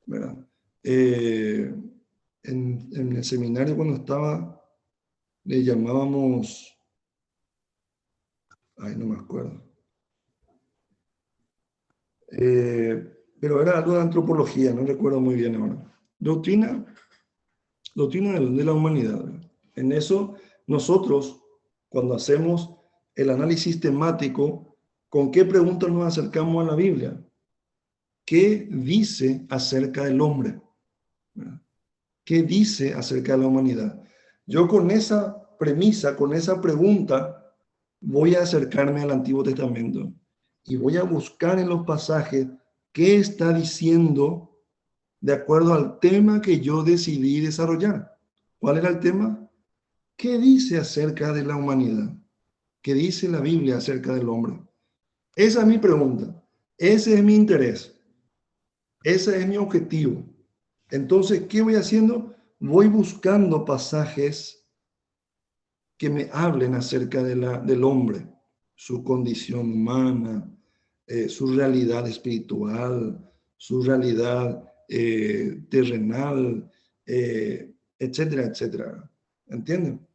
Speaker 1: ¿verdad? En el seminario cuando estaba, le llamábamos, no me acuerdo, pero era algo de antropología, no recuerdo muy bien ahora. Doctrina de la humanidad, ¿verdad? En eso, nosotros, cuando hacemos el análisis temático, ¿con qué preguntas nos acercamos a la Biblia? ¿Qué dice acerca del hombre? ¿Verdad? ¿Qué dice acerca de la humanidad? Yo con esa premisa, con esa pregunta, voy a acercarme al Antiguo Testamento y voy a buscar en los pasajes qué está diciendo de acuerdo al tema que yo decidí desarrollar. ¿Cuál era el tema? ¿Qué dice acerca de la humanidad? ¿Qué dice la Biblia acerca del hombre? Esa es mi pregunta. Ese es mi interés. Ese es mi objetivo. Entonces, ¿qué voy haciendo? Voy buscando pasajes que me hablen acerca del hombre, su condición humana, su realidad espiritual, su realidad terrenal, etcétera, etcétera. ¿Entienden?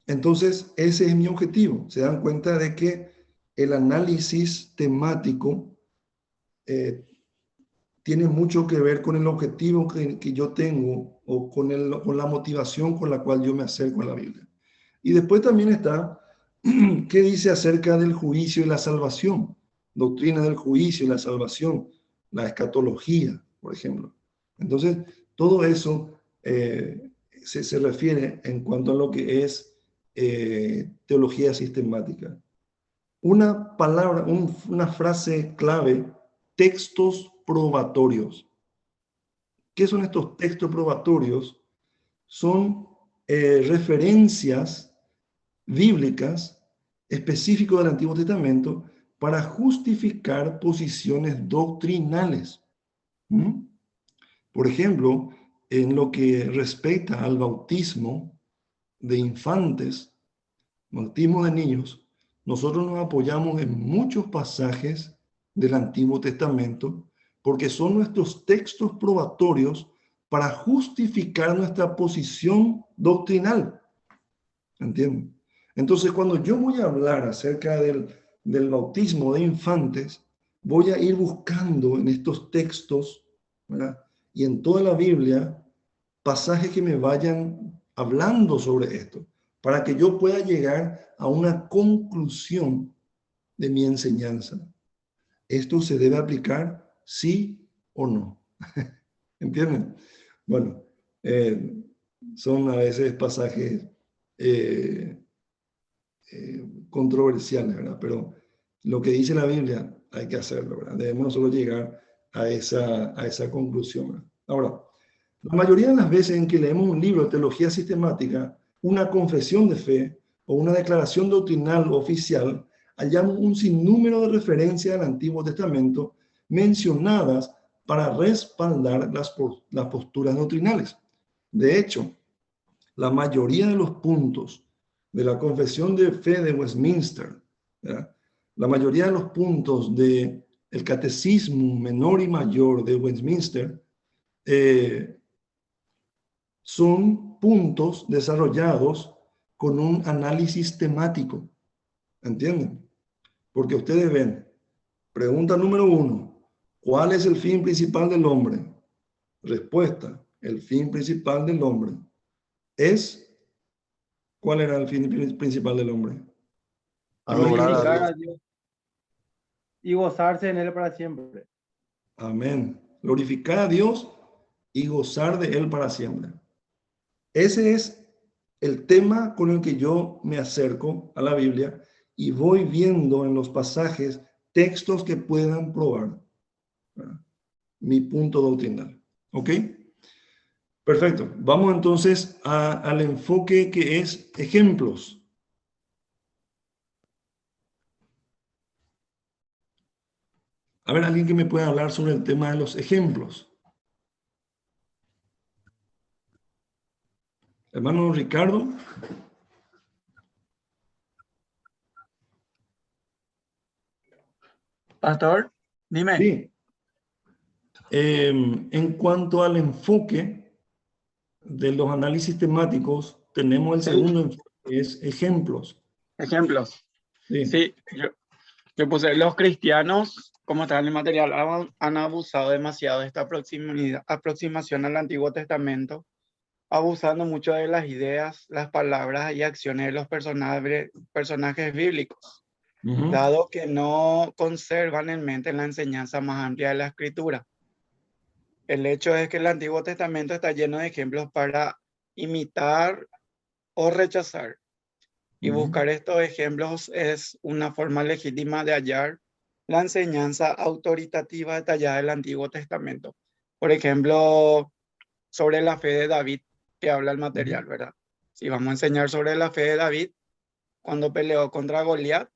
Speaker 1: Entonces, ese es mi objetivo. Se dan cuenta de que el análisis temático tiene mucho que ver con el objetivo que yo tengo o con la motivación con la cual yo me acerco a la Biblia. Y después también está, ¿qué dice acerca del juicio y la salvación? Doctrina del juicio y la salvación, la escatología, por ejemplo. Entonces, todo eso se refiere en cuanto a lo que es teología sistemática. Una palabra, una frase clave, textos probatorios. ¿Qué son estos textos probatorios? Son referencias bíblicas específicas del Antiguo Testamento para justificar posiciones doctrinales. Por ejemplo, en lo que respecta al bautismo, de infantes, bautismo de niños, nosotros nos apoyamos en muchos pasajes del Antiguo Testamento porque son nuestros textos probatorios para justificar nuestra posición doctrinal. ¿Entienden? Entonces, cuando yo voy a hablar acerca del bautismo de infantes, voy a ir buscando en estos textos, ¿verdad?, y en toda la Biblia, pasajes que me vayan hablando sobre esto, para que yo pueda llegar a una conclusión de mi enseñanza. ¿Esto se debe aplicar sí o no? ¿Entienden? Bueno, son a veces pasajes controversiales, ¿verdad? Pero lo que dice la Biblia hay que hacerlo, ¿verdad? Debemos nosotros llegar a esa conclusión, ¿verdad? Ahora, la mayoría de las veces en que leemos un libro de teología sistemática, una confesión de fe o una declaración doctrinal oficial, hallamos un sinnúmero de referencias al Antiguo Testamento mencionadas para respaldar las posturas doctrinales. De hecho, la mayoría de los puntos de la Confesión de Fe de Westminster, ¿verdad?, la mayoría de los puntos del Catecismo Menor y Mayor de Westminster son puntos desarrollados con un análisis temático. ¿Entienden? Porque ustedes ven, pregunta número 1, ¿cuál es el fin principal del hombre? Respuesta, el fin principal del hombre es, ¿cuál era el fin principal del hombre?
Speaker 6: Glorificar a Dios y gozarse en Él para siempre.
Speaker 1: Amén. Glorificar a Dios y gozar de Él para siempre. Ese es el tema con el que yo me acerco a la Biblia y voy viendo en los pasajes textos que puedan probar, ¿verdad?, mi punto doctrinal. ¿Ok? Perfecto. Vamos entonces al enfoque que es ejemplos. A ver, alguien que me pueda hablar sobre el tema de los ejemplos. Hermano Ricardo.
Speaker 8: Pastor, dime.
Speaker 1: Sí. En cuanto al enfoque de los análisis temáticos, tenemos el segundo enfoque, que es ejemplos.
Speaker 8: Ejemplos.
Speaker 1: Sí.
Speaker 8: Sí, yo puse, los cristianos, como está en el material, han abusado demasiado de esta aproximación al Antiguo Testamento, abusando mucho de las ideas, las palabras y acciones de los personajes bíblicos, dado que no conservan en mente la enseñanza más amplia de la Escritura. El hecho es que el Antiguo Testamento está lleno de ejemplos para imitar o rechazar. Y buscar estos ejemplos es una forma legítima de hallar la enseñanza autoritativa detallada del Antiguo Testamento. Por ejemplo, sobre la fe de David, que habla el material, ¿verdad? Si vamos a enseñar sobre la fe de David, cuando peleó contra Goliat,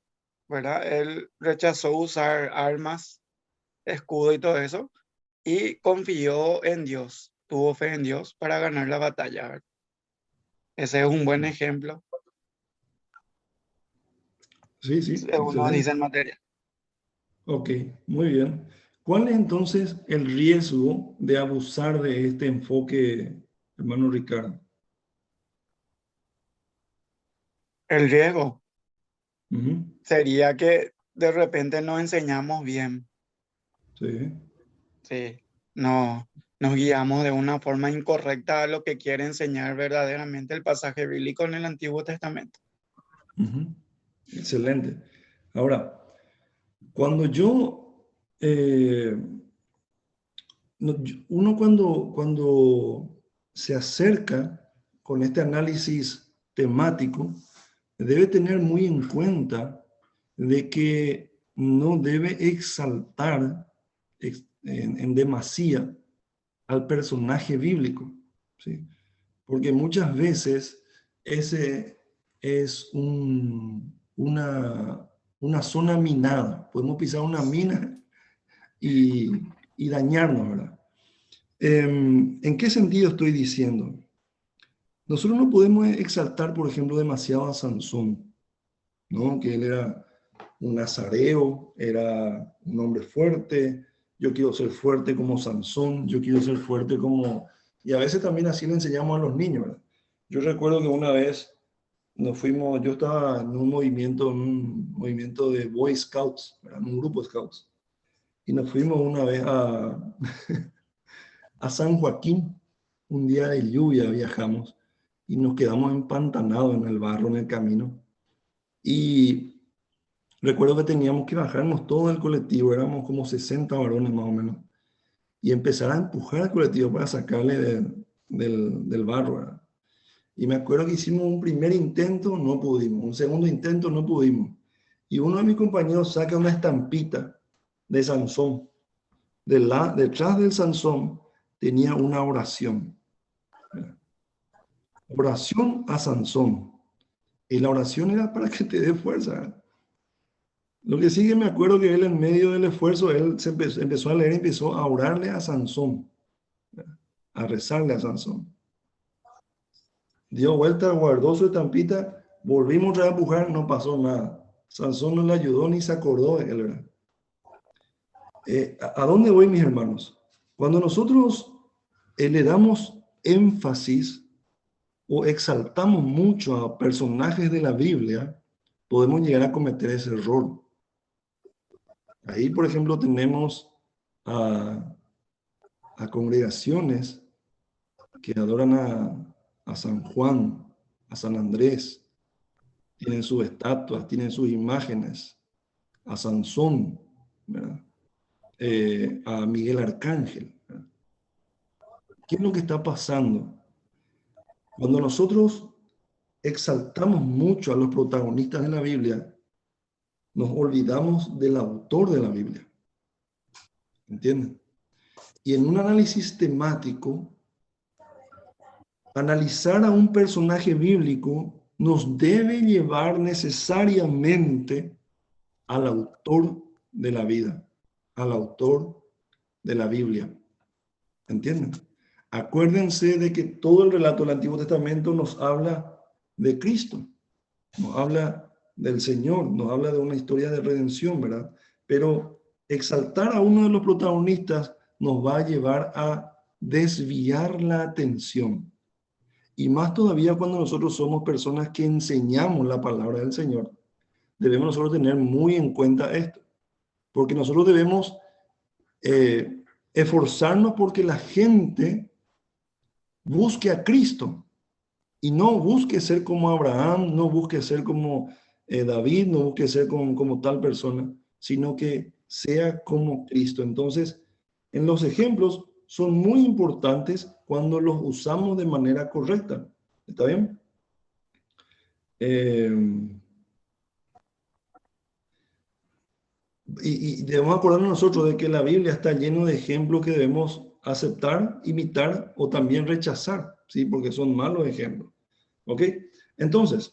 Speaker 8: ¿verdad?, él rechazó usar armas, escudo y todo eso, y confió en Dios, tuvo fe en Dios para ganar la batalla, ¿verdad? Ese es un buen ejemplo.
Speaker 1: Sí, sí.
Speaker 8: Según nos dice el material.
Speaker 1: Ok, muy bien. ¿Cuál es entonces el riesgo de abusar de este enfoque, hermano Ricardo?
Speaker 8: El riesgo sería que de repente no enseñamos bien.
Speaker 1: Sí.
Speaker 8: Sí, no, nos guiamos de una forma incorrecta a lo que quiere enseñar verdaderamente el pasaje bíblico en el Antiguo Testamento.
Speaker 1: Excelente. Ahora, cuando uno cuando se acerca con este análisis temático, debe tener muy en cuenta de que no debe exaltar en demasía al personaje bíblico, ¿sí? Porque muchas veces ese es una zona minada. Podemos pisar una mina y dañarnos, ¿verdad? ¿En qué sentido estoy diciendo? nosotros no podemos exaltar, por ejemplo, demasiado a Sansón, ¿no? Que él era un nazareo, era un hombre fuerte. Yo quiero ser fuerte como Sansón, yo quiero ser fuerte como... Y a veces también así le enseñamos a los niños, ¿verdad? Yo recuerdo que una vez nos fuimos, yo estaba en un movimiento de Boy Scouts, ¿verdad? En un grupo de Scouts. Y nos fuimos una vez a San Joaquín, un día de lluvia viajamos y nos quedamos empantanados en el barro, en el camino. Y recuerdo que teníamos que bajarnos todo el colectivo, éramos como 60 varones más o menos, y empezar a empujar al colectivo para sacarle del barro, ¿verdad? Y me acuerdo que hicimos un primer intento, no pudimos, un segundo intento, no pudimos. Y uno de mis compañeros saca una estampita de Sansón. Detrás del Sansón tenía una oración. Oración a Sansón. Y la oración era para que te dé fuerza. Lo que sí que me acuerdo que él en medio del esfuerzo, él empezó a leer y empezó a orarle a Sansón, a rezarle a Sansón. Dio vuelta, guardó su estampita, volvimos a empujar, no pasó nada. Sansón no le ayudó ni se acordó de él, ¿verdad? ¿A dónde voy, mis hermanos? Cuando nosotros le damos énfasis o exaltamos mucho a personajes de la Biblia, podemos llegar a cometer ese error. Ahí, por ejemplo, tenemos a congregaciones que adoran a San Juan, a San Andrés, tienen sus estatuas, tienen sus imágenes, a Sansón, ¿verdad? A Miguel Arcángel, ¿verdad? ¿Qué es lo que está pasando? Cuando nosotros exaltamos mucho a los protagonistas de la Biblia, nos olvidamos del autor de la Biblia. ¿Entienden? Y en un análisis temático, analizar a un personaje bíblico nos debe llevar necesariamente al autor de la vida, al autor de la Biblia. ¿Entienden? Acuérdense de que todo el relato del Antiguo Testamento nos habla de Cristo, nos habla del Señor, nos habla de una historia de redención, ¿verdad? Pero exaltar a uno de los protagonistas nos va a llevar a desviar la atención. Y más todavía cuando nosotros somos personas que enseñamos la palabra del Señor, debemos nosotros tener muy en cuenta esto. Porque nosotros debemos esforzarnos porque la gente busque a Cristo y no busque ser como Abraham, no busque ser como David, no busque ser como tal persona, sino que sea como Cristo. Entonces, en los ejemplos son muy importantes cuando los usamos de manera correcta. ¿Está bien? Y debemos acordarnos nosotros de que la Biblia está llena de ejemplos que debemos aceptar, imitar o también rechazar, ¿sí? Porque son malos ejemplos. ¿Ok? Entonces,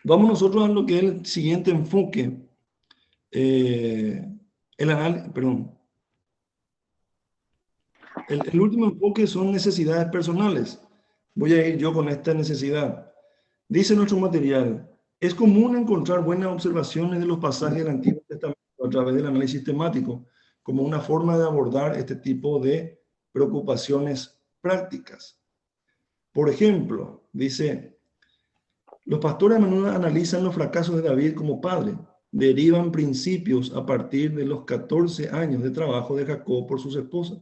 Speaker 1: vamos nosotros a lo que es el siguiente enfoque. El último enfoque son necesidades personales. Voy a ir yo con esta necesidad. Dice nuestro material, es común encontrar buenas observaciones de los pasajes del Antiguo Testamento a través del análisis temático, como una forma de abordar este tipo de preocupaciones prácticas. Por ejemplo, dice, los pastores a menudo analizan los fracasos de David como padre, derivan principios a partir de los 14 años de trabajo de Jacob por sus esposas.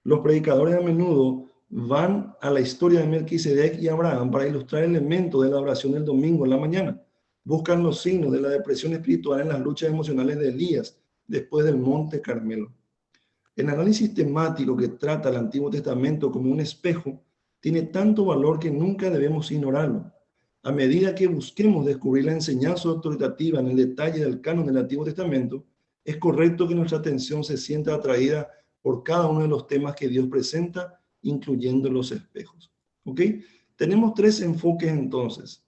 Speaker 1: Los predicadores a menudo van a la historia de Melquisedec y Abraham para ilustrar elementos de la oración del domingo en la mañana. Buscan los signos de la depresión espiritual en las luchas emocionales de Elías después del Monte Carmelo. El análisis temático que trata el Antiguo Testamento como un espejo tiene tanto valor que nunca debemos ignorarlo. A medida que busquemos descubrir la enseñanza autoritativa en el detalle del canon del Antiguo Testamento, es correcto que nuestra atención se sienta atraída por cada uno de los temas que Dios presenta, incluyendo los espejos. ¿Ok? Tenemos tres enfoques entonces.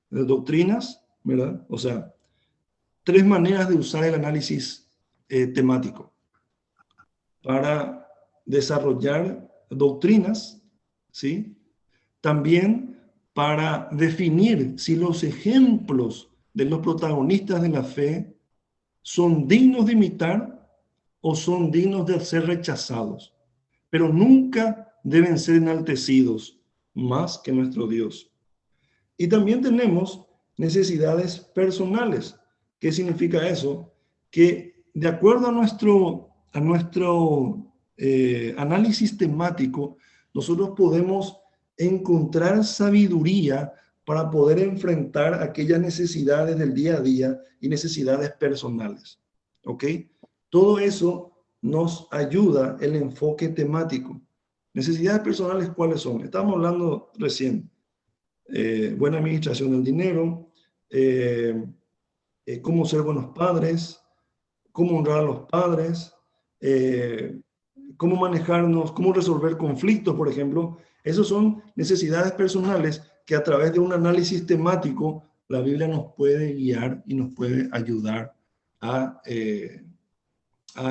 Speaker 1: De doctrinas, ¿verdad? O sea, tres maneras de usar el análisis temático para desarrollar doctrinas, ¿sí? También para definir si los ejemplos de los protagonistas de la fe son dignos de imitar o son dignos de ser rechazados, pero nunca deben ser enaltecidos más que nuestro Dios. Y también tenemos necesidades personales. ¿Qué significa eso? Que de acuerdo a nuestro análisis temático, nosotros podemos encontrar sabiduría para poder enfrentar aquellas necesidades del día a día y necesidades personales. ¿Ok? Todo eso nos ayuda el enfoque temático. Necesidades personales, ¿cuáles son? Estábamos hablando recién. Buena administración del dinero, cómo ser buenos padres, cómo honrar a los padres, cómo manejarnos, cómo resolver conflictos, por ejemplo. Esas son necesidades personales que a través de un análisis temático la Biblia nos puede guiar y nos puede ayudar a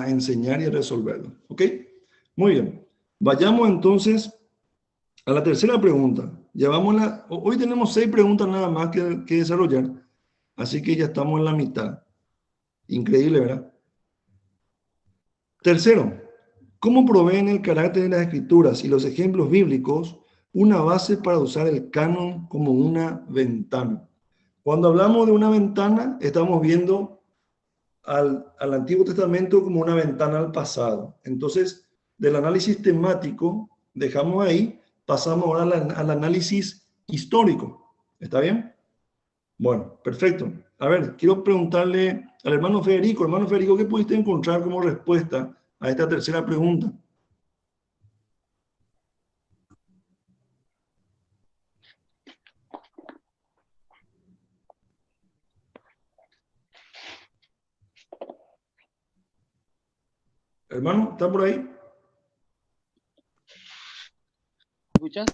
Speaker 1: enseñar y a resolverlo. ¿Ok? Muy bien. Vayamos entonces a la tercera pregunta. Hoy tenemos 6 preguntas nada más que desarrollar, así que ya estamos en la mitad. Increíble, ¿verdad? Tercero, ¿cómo proveen el carácter de las escrituras y los ejemplos bíblicos una base para usar el canon como una ventana? Cuando hablamos de una ventana, estamos viendo al Antiguo Testamento como una ventana al pasado. Entonces, del análisis temático, dejamos ahí, pasamos ahora al análisis histórico. ¿Está bien? Bueno, perfecto. A ver, quiero preguntarle al hermano Federico. Hermano Federico, ¿qué pudiste encontrar como respuesta a esta tercera pregunta? Hermano, ¿está por ahí?
Speaker 5: ¿Escuchas?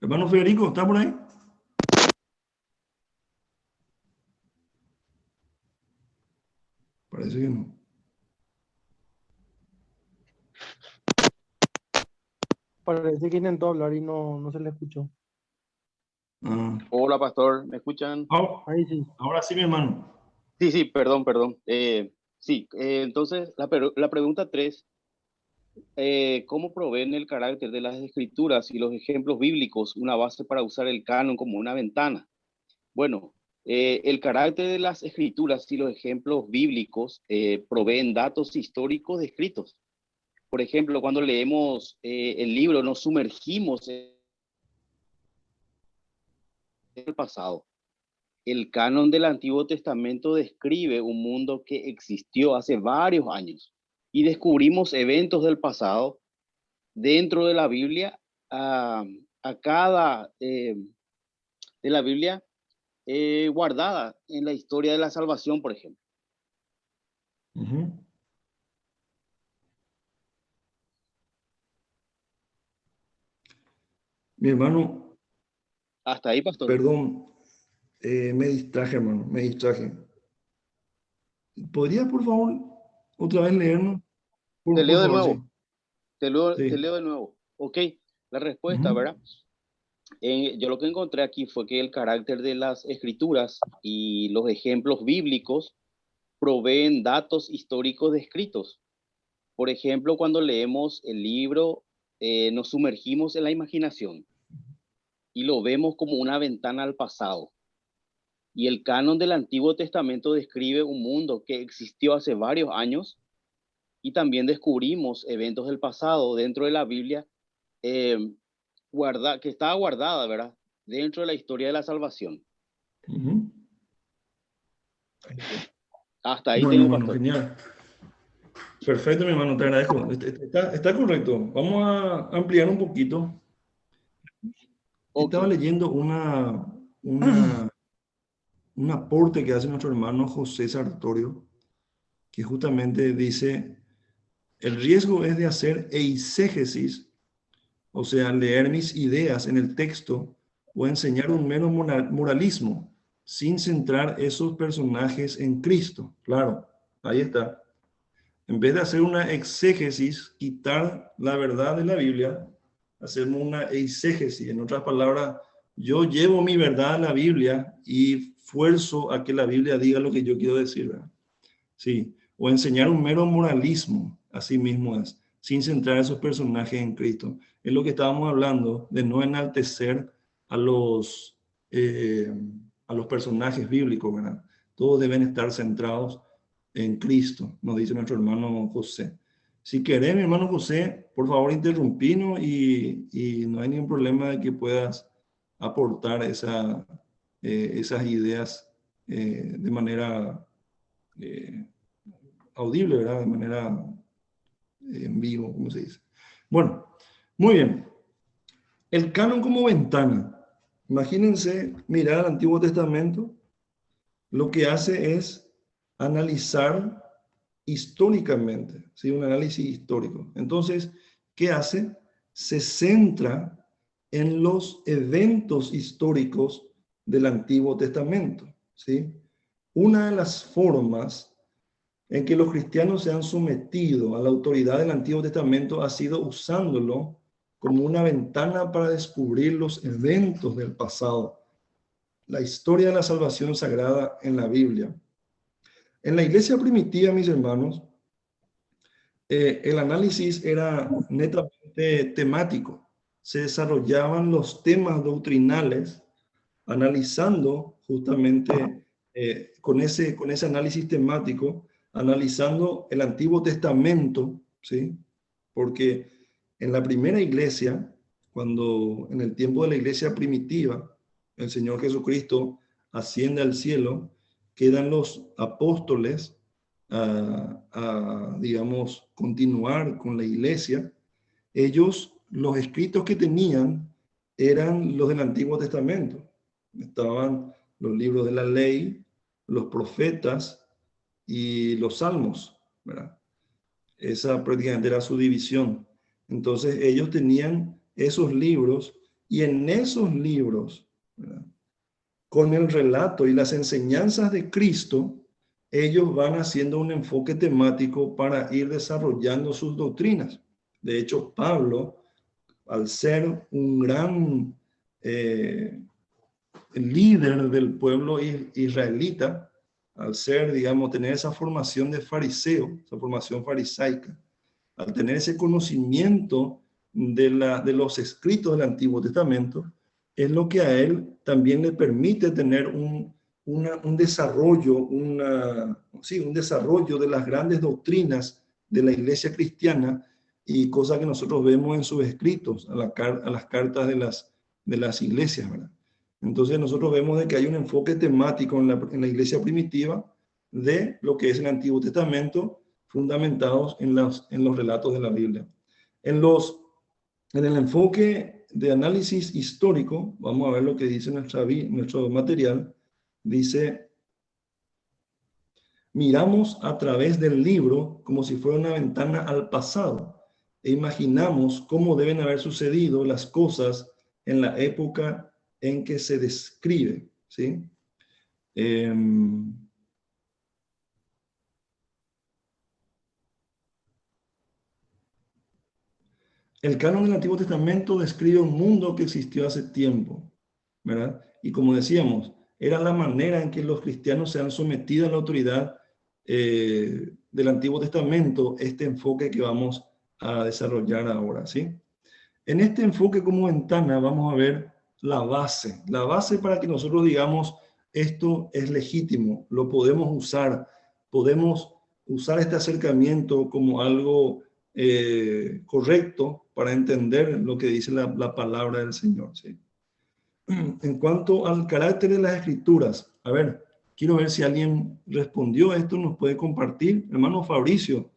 Speaker 1: Hermano Federico, ¿está por ahí? Parece que no.
Speaker 6: Parece que intentó hablar y no se le escuchó.
Speaker 5: Hola, pastor, ¿me escuchan?
Speaker 6: Ahí sí.
Speaker 1: Ahora sí, mi hermano.
Speaker 5: Sí, perdón. Entonces, la pregunta 3, ¿cómo proveen el carácter de las escrituras y los ejemplos bíblicos una base para usar el canon como una ventana? Bueno, el carácter de las escrituras y los ejemplos bíblicos proveen datos históricos descritos. Por ejemplo, cuando leemos el libro, nos sumergimos en el pasado. El canon del Antiguo Testamento describe un mundo que existió hace varios años y descubrimos eventos del pasado dentro de la Biblia, de la Biblia guardada en la historia de la salvación, por ejemplo.
Speaker 1: Mi hermano.
Speaker 5: Hasta ahí, pastor.
Speaker 1: Perdón, me distraje, hermano, me distraje. ¿Podría, por favor, otra vez leernos?
Speaker 5: Te leo de nuevo.
Speaker 1: Sí.
Speaker 5: Te leo de nuevo. Ok, la respuesta, ¿verdad? Yo lo que encontré aquí fue que el carácter de las escrituras y los ejemplos bíblicos proveen datos históricos descritos. Por ejemplo, cuando leemos el libro, nos sumergimos en la imaginación y lo vemos como una ventana al pasado. Y el canon del Antiguo Testamento describe un mundo que existió hace varios años y también descubrimos eventos del pasado dentro de la Biblia que estaba guardada, ¿verdad? Dentro de la historia de la salvación. Hasta ahí
Speaker 1: bueno,
Speaker 5: tengo,
Speaker 1: hermano,
Speaker 5: pastor.
Speaker 1: genial. Perfecto, mi hermano, te agradezco. Está correcto. Vamos a ampliar un poquito. Estaba leyendo un aporte que hace nuestro hermano José Sartorio, que justamente dice: el riesgo es de hacer eisegesis, o sea, leer mis ideas en el texto o enseñar un mero moralismo sin centrar esos personajes en Cristo. Claro, ahí está. En vez de hacer una exégesis, quitar la verdad de la Biblia hacemos una eisegesis. En otras palabras, yo llevo mi verdad a la Biblia y fuerzo a que la Biblia diga lo que yo quiero decir, ¿verdad? Sí, o enseñar un mero moralismo, así mismo es, sin centrar a esos personajes en Cristo. Es lo que estábamos hablando, de no enaltecer a los personajes bíblicos, ¿verdad? Todos deben estar centrados en Cristo, nos dice nuestro hermano José. Si querés, mi hermano José, por favor interrumpinos y no hay ningún problema de que puedas aportar esas ideas de manera audible, ¿verdad? De manera en vivo, como se dice. Bueno, muy bien. El canon como ventana. Imagínense, mirar al Antiguo Testamento, lo que hace es analizar históricamente, ¿sí? Un análisis histórico. Entonces, ¿qué hace? Se centra en los eventos históricos del Antiguo Testamento, ¿sí? Una de las formas en que los cristianos se han sometido a la autoridad del Antiguo Testamento ha sido usándolo como una ventana para descubrir los eventos del pasado, la historia de la salvación sagrada en la Biblia. En la iglesia primitiva, mis hermanos, el análisis era netamente temático. Se desarrollaban los temas doctrinales analizando justamente con ese análisis temático, analizando el Antiguo Testamento, ¿sí? Porque en la primera iglesia, cuando en el tiempo de la iglesia primitiva, el Señor Jesucristo asciende al cielo, quedan los apóstoles digamos, continuar con la iglesia. Ellos, los escritos que tenían eran los del Antiguo Testamento. Estaban los libros de la ley, los profetas y los salmos, ¿verdad? Esa prácticamente era su división. Entonces ellos tenían esos libros y en esos libros, ¿verdad?, con el relato y las enseñanzas de Cristo, ellos van haciendo un enfoque temático para ir desarrollando sus doctrinas. De hecho, Pablo, al ser un gran líder del pueblo israelita, al ser, digamos, tener esa formación de fariseo, esa formación farisaica, al tener ese conocimiento de los escritos del Antiguo Testamento, es lo que a él también le permite tener un desarrollo, un desarrollo de las grandes doctrinas de la iglesia cristiana y cosas que nosotros vemos en sus escritos, a las cartas de las iglesias, ¿verdad? Entonces nosotros vemos de que hay un enfoque temático en la iglesia primitiva de lo que es el Antiguo Testamento, fundamentados en los relatos de la Biblia. En el enfoque de análisis histórico, vamos a ver lo que dice nuestro material. Dice: miramos a través del libro como si fuera una ventana al pasado e imaginamos cómo deben haber sucedido las cosas en la época en que se describe, ¿sí? El canon del Antiguo Testamento describe un mundo que existió hace tiempo, ¿verdad? Y como decíamos, era la manera en que los cristianos se han sometido a la autoridad del Antiguo Testamento, este enfoque que vamos a desarrollar ahora, ¿sí? En este enfoque como ventana vamos a ver la base para que nosotros digamos, esto es legítimo, lo podemos usar este acercamiento como algo correcto para entender lo que dice la palabra del Señor, ¿sí? En cuanto al carácter de las Escrituras, a ver, quiero ver si alguien respondió a esto, nos puede compartir. Hermano Fabricio,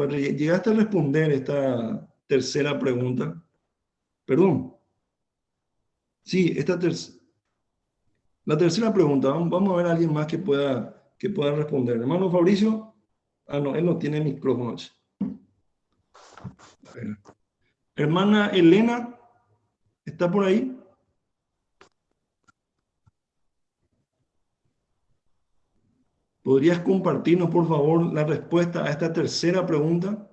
Speaker 1: ¿llegaste a responder esta tercera pregunta? Perdón. Sí, la tercera pregunta, vamos a ver a alguien más que pueda responder. Hermano Fabricio, no, él no tiene micrófono. A ver. Hermana Elena, ¿está por ahí? ¿Podrías compartirnos, por favor, la respuesta a esta tercera pregunta?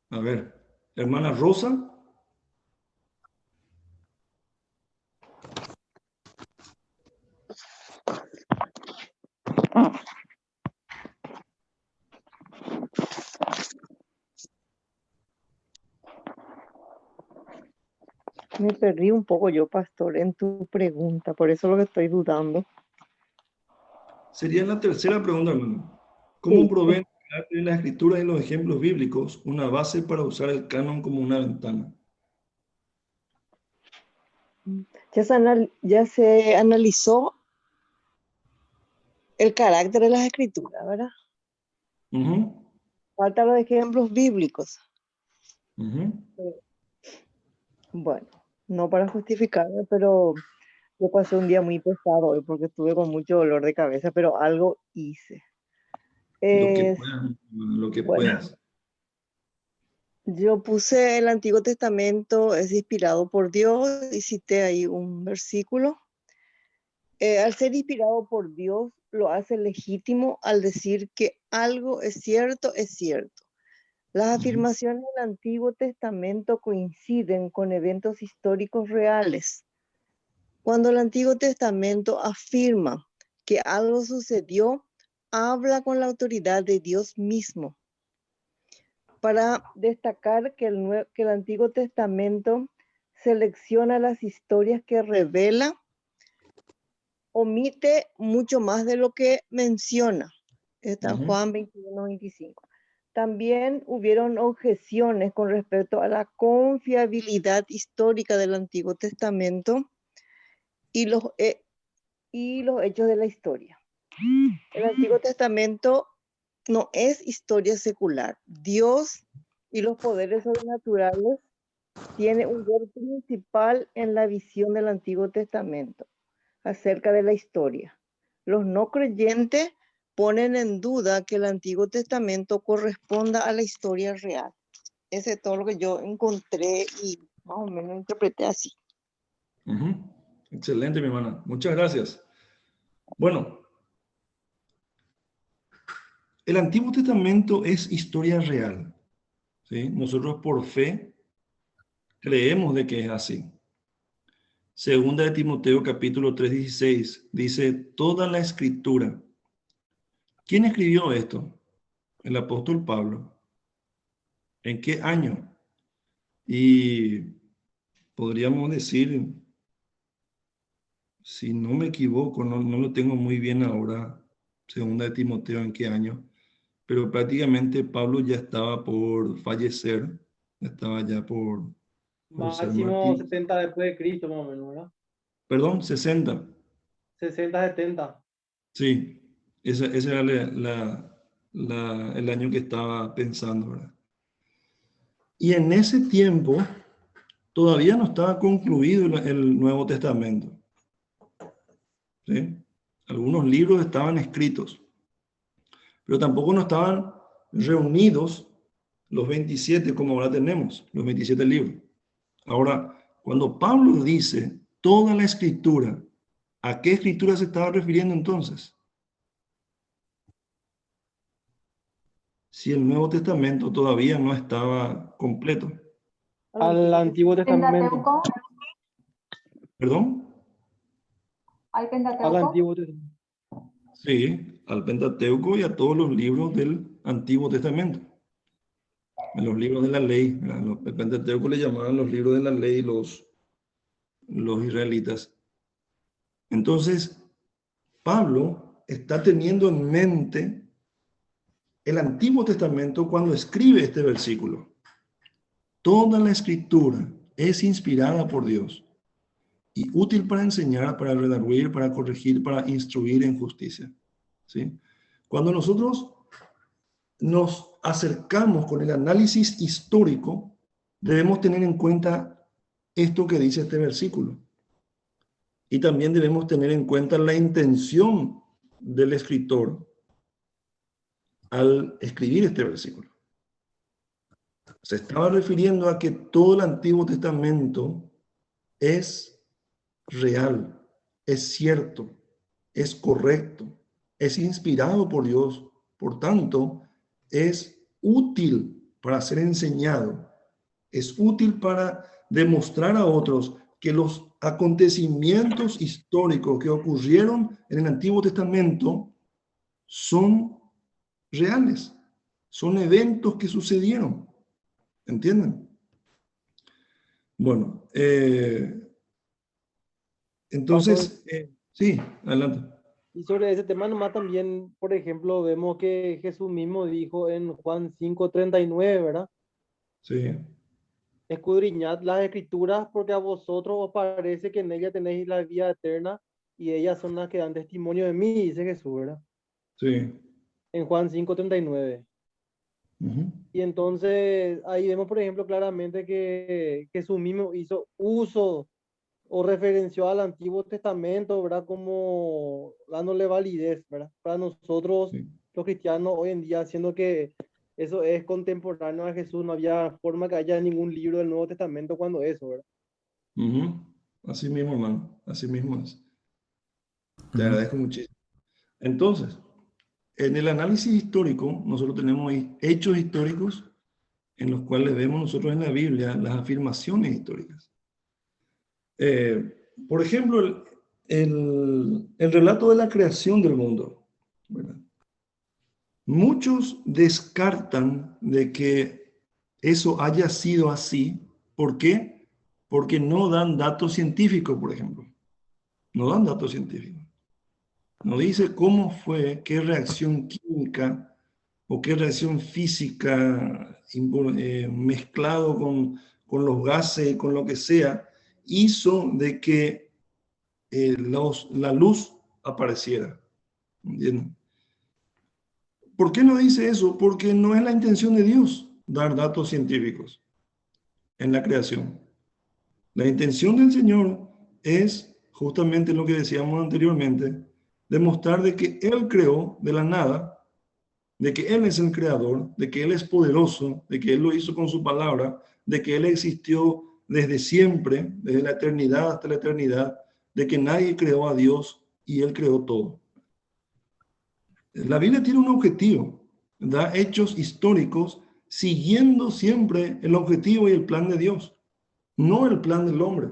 Speaker 1: A ver, hermana Rosa.
Speaker 11: Me perdí un poco yo, pastor, en tu pregunta, por eso lo que estoy dudando.
Speaker 1: Sería la tercera pregunta, hermano. ¿Cómo proveen en la escritura y los ejemplos bíblicos una base para usar el canon como una ventana?
Speaker 11: Ya se analizó el carácter de las escrituras, ¿verdad? Faltan los ejemplos bíblicos. Bueno, no para justificarme, pero yo pasé un día muy pesado hoy porque estuve con mucho dolor de cabeza, pero algo hice.
Speaker 1: Lo que puedas.
Speaker 11: Yo puse el Antiguo Testamento, es inspirado por Dios, y cité ahí un versículo. Al ser inspirado por Dios, lo hace legítimo al decir que algo es cierto, es cierto. Las afirmaciones del Antiguo Testamento coinciden con eventos históricos reales. Cuando el Antiguo Testamento afirma que algo sucedió, habla con la autoridad de Dios mismo. Para destacar que el Antiguo Testamento selecciona las historias que revela, omite mucho más de lo que menciona. Está en Juan 21, 25. También hubieron objeciones con respecto a la confiabilidad histórica del Antiguo Testamento y los hechos de la historia. El Antiguo Testamento no es historia secular. Dios y los poderes sobrenaturales tienen un rol principal en la visión del Antiguo Testamento acerca de la historia. Los no creyentes ponen en duda que el Antiguo Testamento corresponda a la historia real. Ese es todo lo que yo encontré y más o menos interpreté así.
Speaker 1: Excelente, mi hermana. Muchas gracias. Bueno, el Antiguo Testamento es historia real, ¿sí? Nosotros por fe creemos de que es así. Segunda de Timoteo capítulo 3:16 dice, toda la escritura. ¿Quién escribió esto? El apóstol Pablo. ¿En qué año? Y podríamos decir, si no me equivoco, no lo tengo muy bien ahora, segunda de Timoteo, en qué año, pero prácticamente Pablo ya estaba por fallecer, estaba ya por ser
Speaker 6: Máximo
Speaker 1: mártir.
Speaker 6: 70 después de Cristo, más o menos, ¿verdad?
Speaker 1: Perdón, 60.
Speaker 6: 60, 70.
Speaker 1: Sí, ese era el año que estaba pensando, ¿verdad? Y en ese tiempo todavía no estaba concluido el Nuevo Testamento, ¿sí? Algunos libros estaban escritos, pero tampoco no estaban reunidos los 27 como ahora tenemos, los 27 libros. Ahora, cuando Pablo dice toda la escritura, ¿a qué escritura se estaba refiriendo entonces? Si el Nuevo Testamento todavía no estaba completo.
Speaker 6: Al Antiguo Testamento.
Speaker 4: ¿Pentateuco?
Speaker 1: ¿Perdón?
Speaker 4: ¿Al Pentateuco?
Speaker 6: Al Antiguo Testamento.
Speaker 1: Sí, al Pentateuco y a todos los libros del Antiguo Testamento. En los libros de la ley. El Pentateuco le llamaban los libros de la ley los israelitas. Entonces, Pablo está teniendo en mente el Antiguo Testamento cuando escribe este versículo. Toda la escritura es inspirada por Dios y útil para enseñar, para redarguir, para corregir, para instruir en justicia. ¿Sí? Cuando nosotros nos acercamos con el análisis histórico, debemos tener en cuenta esto que dice este versículo. Y también debemos tener en cuenta la intención del escritor al escribir este versículo. Se estaba refiriendo a que todo el Antiguo Testamento es real, es cierto, es correcto, es inspirado por Dios, por tanto, es útil para ser enseñado. Es útil para demostrar a otros que los acontecimientos históricos que ocurrieron en el Antiguo Testamento son reales, son eventos que sucedieron. ¿Entienden? Bueno, entonces, sí, adelante.
Speaker 6: Y sobre ese tema nomás también, por ejemplo, vemos que Jesús mismo dijo en Juan 5:39, ¿verdad?
Speaker 1: Sí.
Speaker 6: Escudriñad las escrituras porque a vosotros os parece que en ellas tenéis la vida eterna y ellas son las que dan testimonio de mí, dice Jesús, ¿verdad?
Speaker 1: Sí.
Speaker 6: En Juan 5:39. Y entonces ahí vemos, por ejemplo, claramente que Jesús mismo hizo uso o referenció al Antiguo Testamento, ¿verdad? Como dándole validez, ¿verdad? Para nosotros, los cristianos, hoy en día, siendo que eso es contemporáneo a Jesús, no había forma que haya ningún libro del Nuevo Testamento cuando eso, ¿verdad?
Speaker 1: Así mismo, hermano, así mismo es. Te agradezco muchísimo. Entonces, en el análisis histórico, nosotros tenemos hechos históricos en los cuales vemos nosotros en la Biblia las afirmaciones históricas. Por ejemplo, el relato de la creación del mundo, ¿verdad? Muchos descartan de que eso haya sido así. ¿Por qué? Porque no dan datos científicos, por ejemplo. No dan datos científicos. No dice cómo fue, qué reacción química o qué reacción física mezclado con los gases, con lo que sea, hizo de que la luz apareciera. ¿Entienden? ¿Por qué no dice eso? Porque no es la intención de Dios dar datos científicos en la creación. La intención del Señor es justamente lo que decíamos anteriormente, demostrar de que Él creó de la nada, de que Él es el creador, de que Él es poderoso, de que Él lo hizo con su palabra, de que Él existió desde siempre, desde la eternidad hasta la eternidad, de que nadie creó a Dios y Él creó todo. La Biblia tiene un objetivo, da hechos históricos siguiendo siempre el objetivo y el plan de Dios, no el plan del hombre.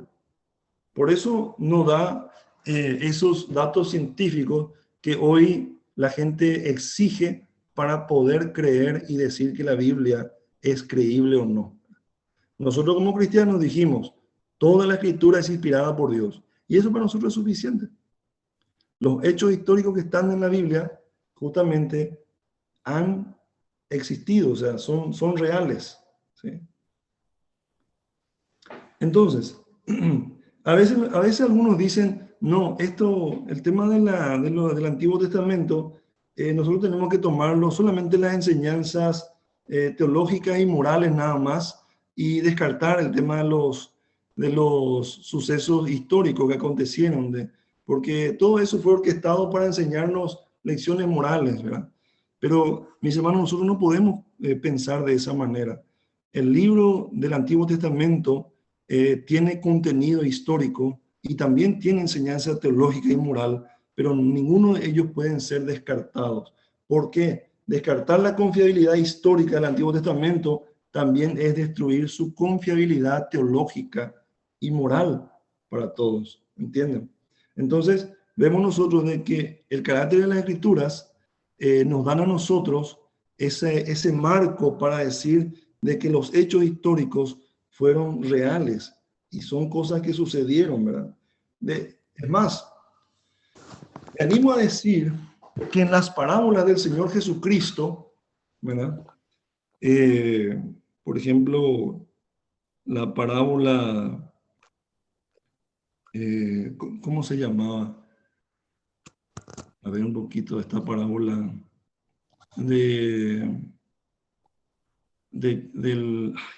Speaker 1: Por eso no da esos datos científicos que hoy la gente exige para poder creer y decir que la Biblia es creíble o no. Nosotros como cristianos dijimos, toda la escritura es inspirada por Dios. Y eso para nosotros es suficiente. Los hechos históricos que están en la Biblia justamente han existido, o sea, son reales. ¿Sí? Entonces, a veces algunos dicen, no, el tema del Antiguo Testamento, nosotros tenemos que tomarlo solamente las enseñanzas teológicas y morales nada más y descartar el tema de los sucesos históricos que acontecieron, porque todo eso fue orquestado para enseñarnos lecciones morales, ¿verdad? Pero, mis hermanos, nosotros no podemos pensar de esa manera. El libro del Antiguo Testamento tiene contenido histórico y también tiene enseñanza teológica y moral, pero ninguno de ellos pueden ser descartados. ¿Por qué? Descartar la confiabilidad histórica del Antiguo Testamento también es destruir su confiabilidad teológica y moral para todos, ¿entienden? Entonces, vemos nosotros de que el carácter de las Escrituras nos dan a nosotros ese marco para decir de que los hechos históricos fueron reales y son cosas que sucedieron, ¿verdad? Es más, me animo a decir que en las parábolas del Señor Jesucristo, ¿verdad? Por ejemplo, la parábola, ¿cómo se llamaba? A ver un poquito de esta parábola no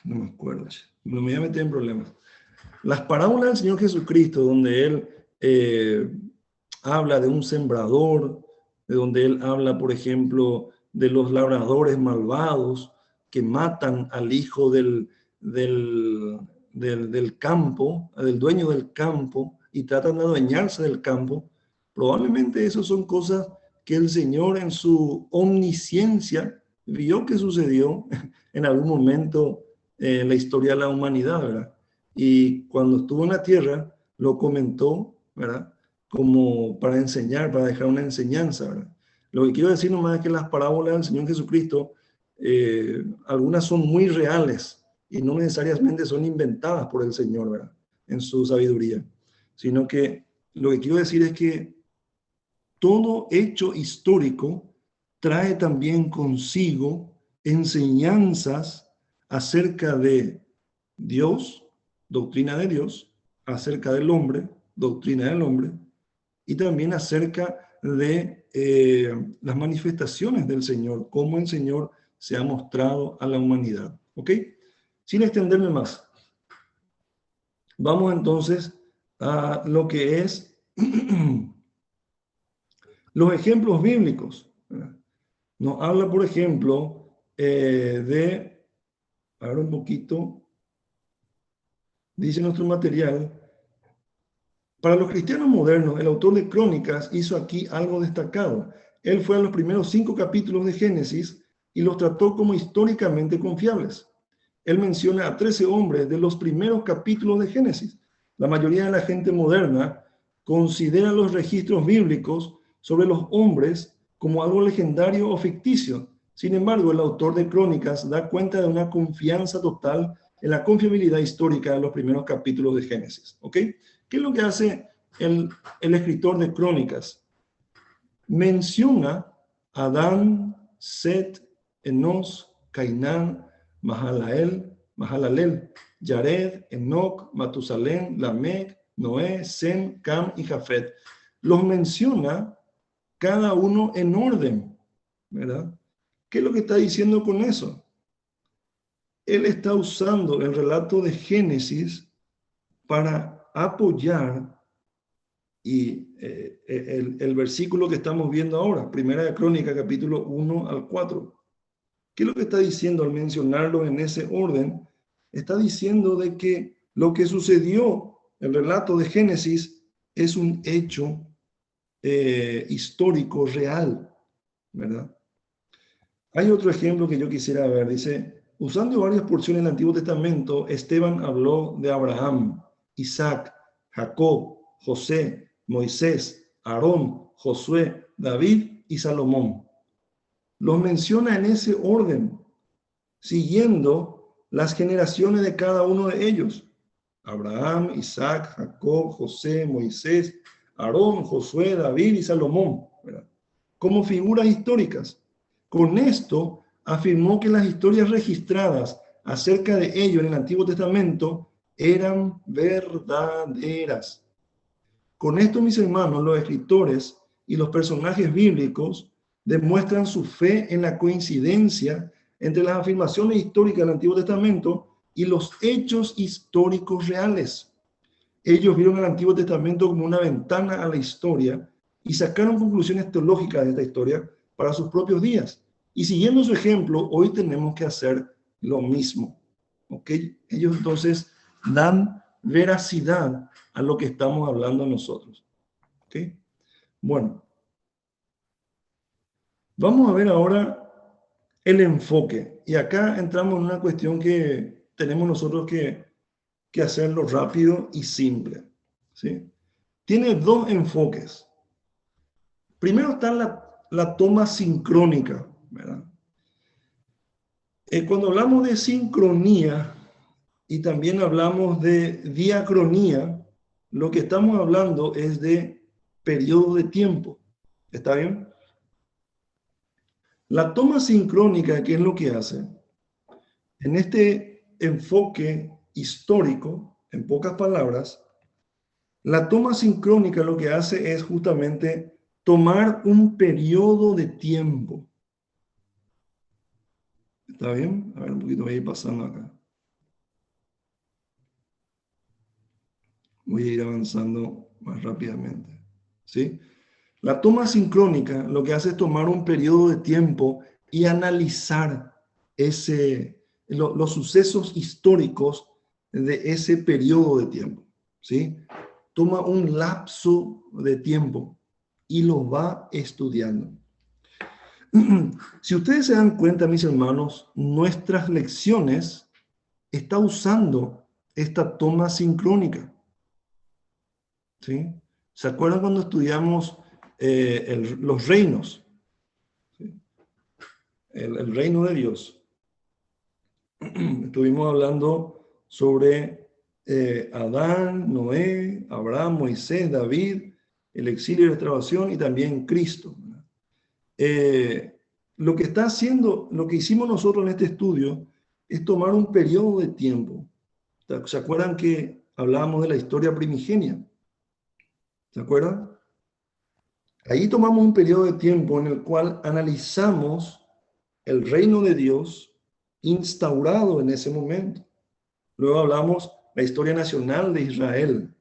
Speaker 1: me acuerdo, no me voy a meter en problemas. Las parábolas del Señor Jesucristo, donde Él habla de un sembrador, de donde Él habla, por ejemplo, de los labradores malvados que matan al hijo del campo, del dueño del campo, y tratan de adueñarse del campo. Probablemente esas son cosas que el Señor en su omnisciencia vio que sucedió en algún momento en la historia de la humanidad, ¿verdad? Y cuando estuvo en la tierra, lo comentó, ¿verdad? Como para enseñar, para dejar una enseñanza, ¿verdad? Lo que quiero decir nomás es que las parábolas del Señor Jesucristo, algunas son muy reales y no necesariamente son inventadas por el Señor, ¿verdad? En su sabiduría, sino que lo que quiero decir es que todo hecho histórico trae también consigo enseñanzas acerca de Dios, doctrina de Dios, acerca del hombre, doctrina del hombre, y también acerca de las manifestaciones del Señor, cómo el Señor se ha mostrado a la humanidad. ¿Ok? Sin extenderme más, vamos entonces a lo que es los ejemplos bíblicos. Nos habla, por ejemplo, a ver un poquito, dice nuestro material, para los cristianos modernos, el autor de Crónicas hizo aquí algo destacado. Él fue a los primeros 5 capítulos de Génesis y los trató como históricamente confiables. Él menciona a 13 hombres de los primeros capítulos de Génesis. La mayoría de la gente moderna considera los registros bíblicos sobre los hombres como algo legendario o ficticio. Sin embargo, el autor de Crónicas da cuenta de una confianza total en la confiabilidad histórica de los primeros capítulos de Génesis. ¿Ok? ¿Qué es lo que hace el escritor de Crónicas? Menciona a Adán, Set, Enos, Cainán, Mahalalel, Yared, Enoc, Matusalén, Lamec, Noé, Sem, Cam y Jafet. Los menciona cada uno en orden, ¿verdad? ¿Qué es lo que está diciendo con eso? Él está usando el relato de Génesis para apoyar y el versículo que estamos viendo ahora, Primera de Crónica, capítulo 1 al 4. ¿Qué es lo que está diciendo al mencionarlo en ese orden? Está diciendo de que lo que sucedió, el relato de Génesis, es un hecho histórico real, ¿verdad? Hay otro ejemplo que yo quisiera ver. Dice, usando varias porciones del Antiguo Testamento, Esteban habló de Abraham, Isaac, Jacob, José, Moisés, Aarón, Josué, David y Salomón. Los menciona en ese orden, siguiendo las generaciones de cada uno de ellos. Abraham, Isaac, Jacob, José, Moisés, Aarón, Josué, David y Salomón, ¿verdad? Como figuras históricas. Con esto afirmó que las historias registradas acerca de ellos en el Antiguo Testamento eran verdaderas. Con esto, mis hermanos, los escritores y los personajes bíblicos demuestran su fe en la coincidencia entre las afirmaciones históricas del Antiguo Testamento y los hechos históricos reales. Ellos vieron el Antiguo Testamento como una ventana a la historia y sacaron conclusiones teológicas de esta historia para sus propios días. Y siguiendo su ejemplo, hoy tenemos que hacer lo mismo. ¿Ok? Ellos entonces dan veracidad a lo que estamos hablando nosotros. ¿Ok? Bueno. Vamos a ver ahora el enfoque. Y acá entramos en una cuestión que tenemos nosotros que hacerlo rápido y simple. ¿Sí? Tiene 2 enfoques. Primero está la toma sincrónica, ¿verdad? Cuando hablamos de sincronía y también hablamos de diacronía, lo que estamos hablando es de periodo de tiempo. ¿Está bien? La toma sincrónica, ¿qué es lo que hace? En este enfoque histórico, en pocas palabras, la toma sincrónica lo que hace es justamente tomar un periodo de tiempo. ¿Está bien? A ver, un poquito voy a ir pasando acá. Voy a ir avanzando más rápidamente. ¿Sí? La toma sincrónica lo que hace es tomar un periodo de tiempo y analizar los sucesos históricos de ese periodo de tiempo. ¿Sí? Toma un lapso de tiempo y lo va estudiando. Si ustedes se dan cuenta, mis hermanos, nuestras lecciones está usando esta toma sincrónica. ¿Sí? ¿Se acuerdan cuando estudiamos los reinos? ¿Sí? El reino de Dios. Estuvimos hablando sobre Adán, Noé, Abraham, Moisés, David, el exilio y la extravación y también Cristo. Lo que está haciendo, lo que hicimos nosotros en este estudio es tomar un periodo de tiempo. ¿Se acuerdan que hablábamos de la historia primigenia? ¿Se acuerdan? Ahí tomamos un periodo de tiempo en el cual analizamos el reino de Dios instaurado en ese momento. Luego hablamos la historia nacional de Israel,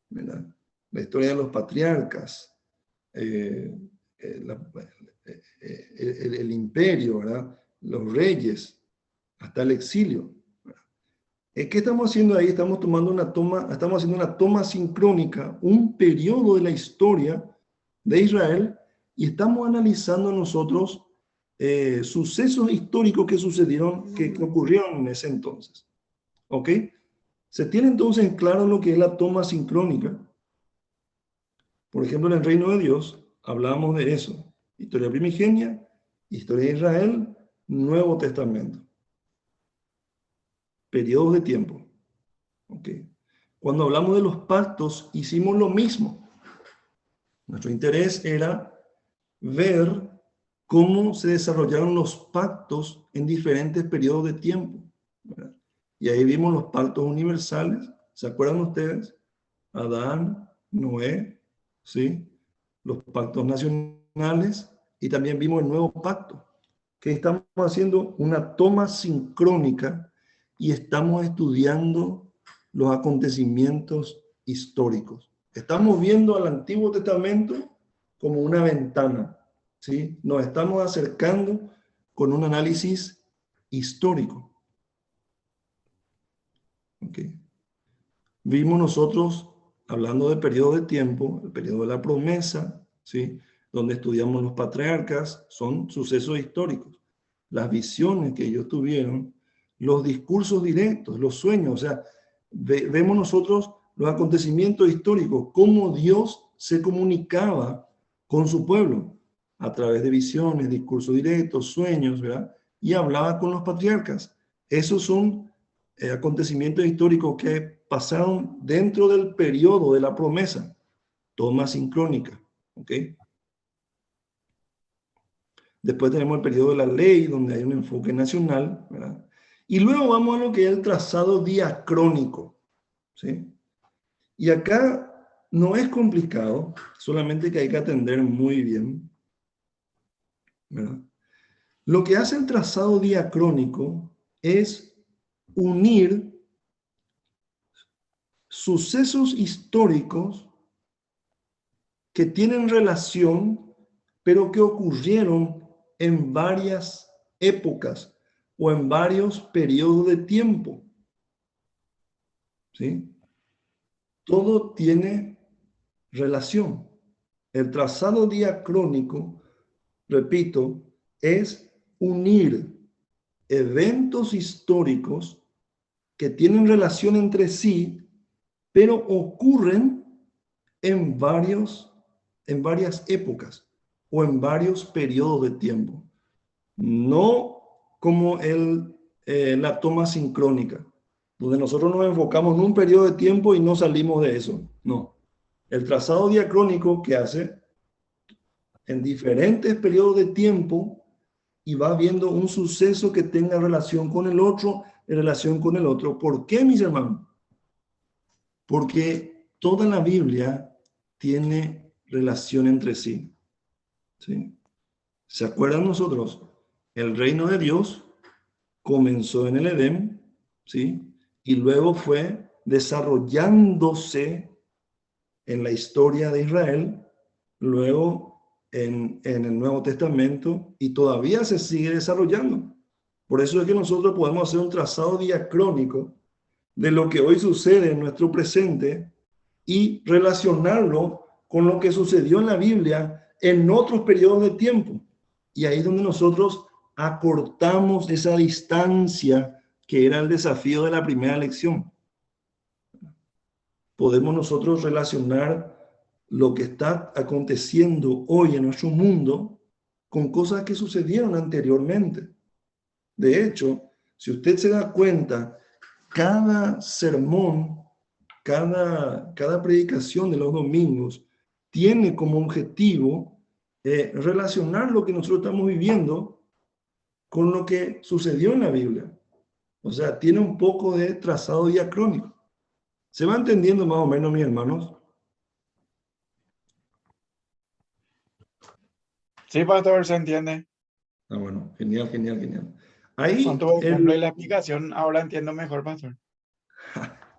Speaker 1: ¿verdad? La historia de los patriarcas, el imperio, ¿verdad? Los reyes, hasta el exilio. ¿Qué estamos haciendo ahí? Estamos haciendo una toma sincrónica, un periodo de la historia de Israel, y estamos analizando nosotros sucesos históricos que sucedieron, que ocurrieron en ese entonces. ¿Ok? Se tiene entonces en claro lo que es la toma sincrónica. Por ejemplo, en el reino de Dios hablábamos de eso. Historia primigenia, historia de Israel, Nuevo Testamento. Periodos de tiempo. ¿Okay? Cuando hablamos de los pactos, hicimos lo mismo. Nuestro interés era ver cómo se desarrollaron los pactos en diferentes periodos de tiempo, ¿verdad? Y ahí vimos los pactos universales. ¿Se acuerdan ustedes? Adán, Noé, ¿sí? Los pactos nacionales, y también vimos el nuevo pacto, que estamos haciendo una toma sincrónica y estamos estudiando los acontecimientos históricos. Estamos viendo al Antiguo Testamento como una ventana, ¿sí? Nos estamos acercando con un análisis histórico. Okay. Vimos nosotros, hablando de periodo de tiempo, el periodo de la promesa, ¿sí? Donde estudiamos los patriarcas, son sucesos históricos. Las visiones que ellos tuvieron, los discursos directos, los sueños, o sea, vemos nosotros los acontecimientos históricos, cómo Dios se comunicaba con su pueblo a través de visiones, discursos directos, sueños, ¿verdad? Y hablaba con los patriarcas. Esos son acontecimientos históricos que pasaron dentro del periodo de la promesa, toma sincrónica, ¿ok? Después tenemos el periodo de la ley, donde hay un enfoque nacional, ¿verdad? Y luego vamos a lo que es el trazado diacrónico, ¿sí? Y acá no es complicado, solamente que hay que atender muy bien, ¿verdad? Lo que hace el trazado diacrónico es unir sucesos históricos que tienen relación, pero que ocurrieron en varias épocas o en varios periodos de tiempo. ¿Sí? Todo tiene relación. El trazado diacrónico, repito, es unir eventos históricos que tienen relación entre sí, pero ocurren en varias épocas o en varios periodos de tiempo. No como la toma sincrónica, donde nosotros nos enfocamos en un periodo de tiempo y no salimos de eso. No. El trazado diacrónico que hace en diferentes periodos de tiempo y va viendo un suceso que tenga relación con el otro, en relación con el otro. ¿Por qué, mis hermanos? Porque toda la Biblia tiene relación entre sí. ¿Sí? ¿Se acuerdan nosotros? El reino de Dios comenzó en el Edén, ¿sí? Y luego fue desarrollándose en la historia de Israel, luego en el Nuevo Testamento, y todavía se sigue desarrollando. Por eso es que nosotros podemos hacer un trazado diacrónico de lo que hoy sucede en nuestro presente y relacionarlo con lo que sucedió en la Biblia en otros periodos de tiempo. Y ahí es donde nosotros acortamos esa distancia que era el desafío de la primera lección. Podemos nosotros relacionar lo que está aconteciendo hoy en nuestro mundo con cosas que sucedieron anteriormente. De hecho, si usted se da cuenta, cada sermón, cada predicación de los domingos tiene como objetivo relacionar lo que nosotros estamos viviendo con lo que sucedió en la Biblia. O sea, tiene un poco de trazado diacrónico. ¿Se va entendiendo más o menos, mis hermanos?
Speaker 8: Sí, pastor, se entiende.
Speaker 1: Ah, bueno, genial, genial, genial. Ahí,
Speaker 8: Con tu ejemplo y la explicación, ahora entiendo mejor, pastor.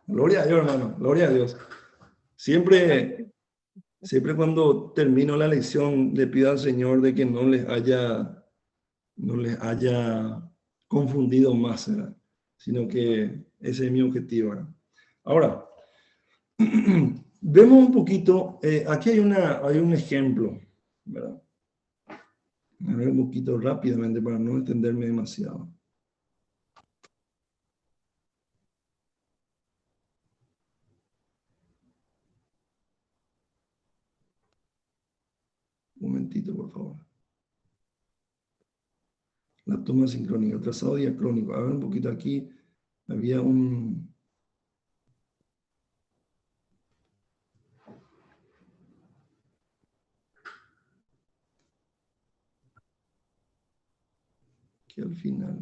Speaker 1: Gloria a Dios, hermano, gloria a Dios. Siempre cuando termino la lección, le pido al Señor de que no les haya confundido más, ¿verdad? Sino que ese es mi objetivo, ¿verdad? Ahora, vemos un poquito, aquí hay un ejemplo, ¿verdad? A ver un poquito rápidamente para no extenderme demasiado. Un momentito, por favor. La toma sincrónica, trazado diacrónico. A ver un poquito aquí. Había un... que al final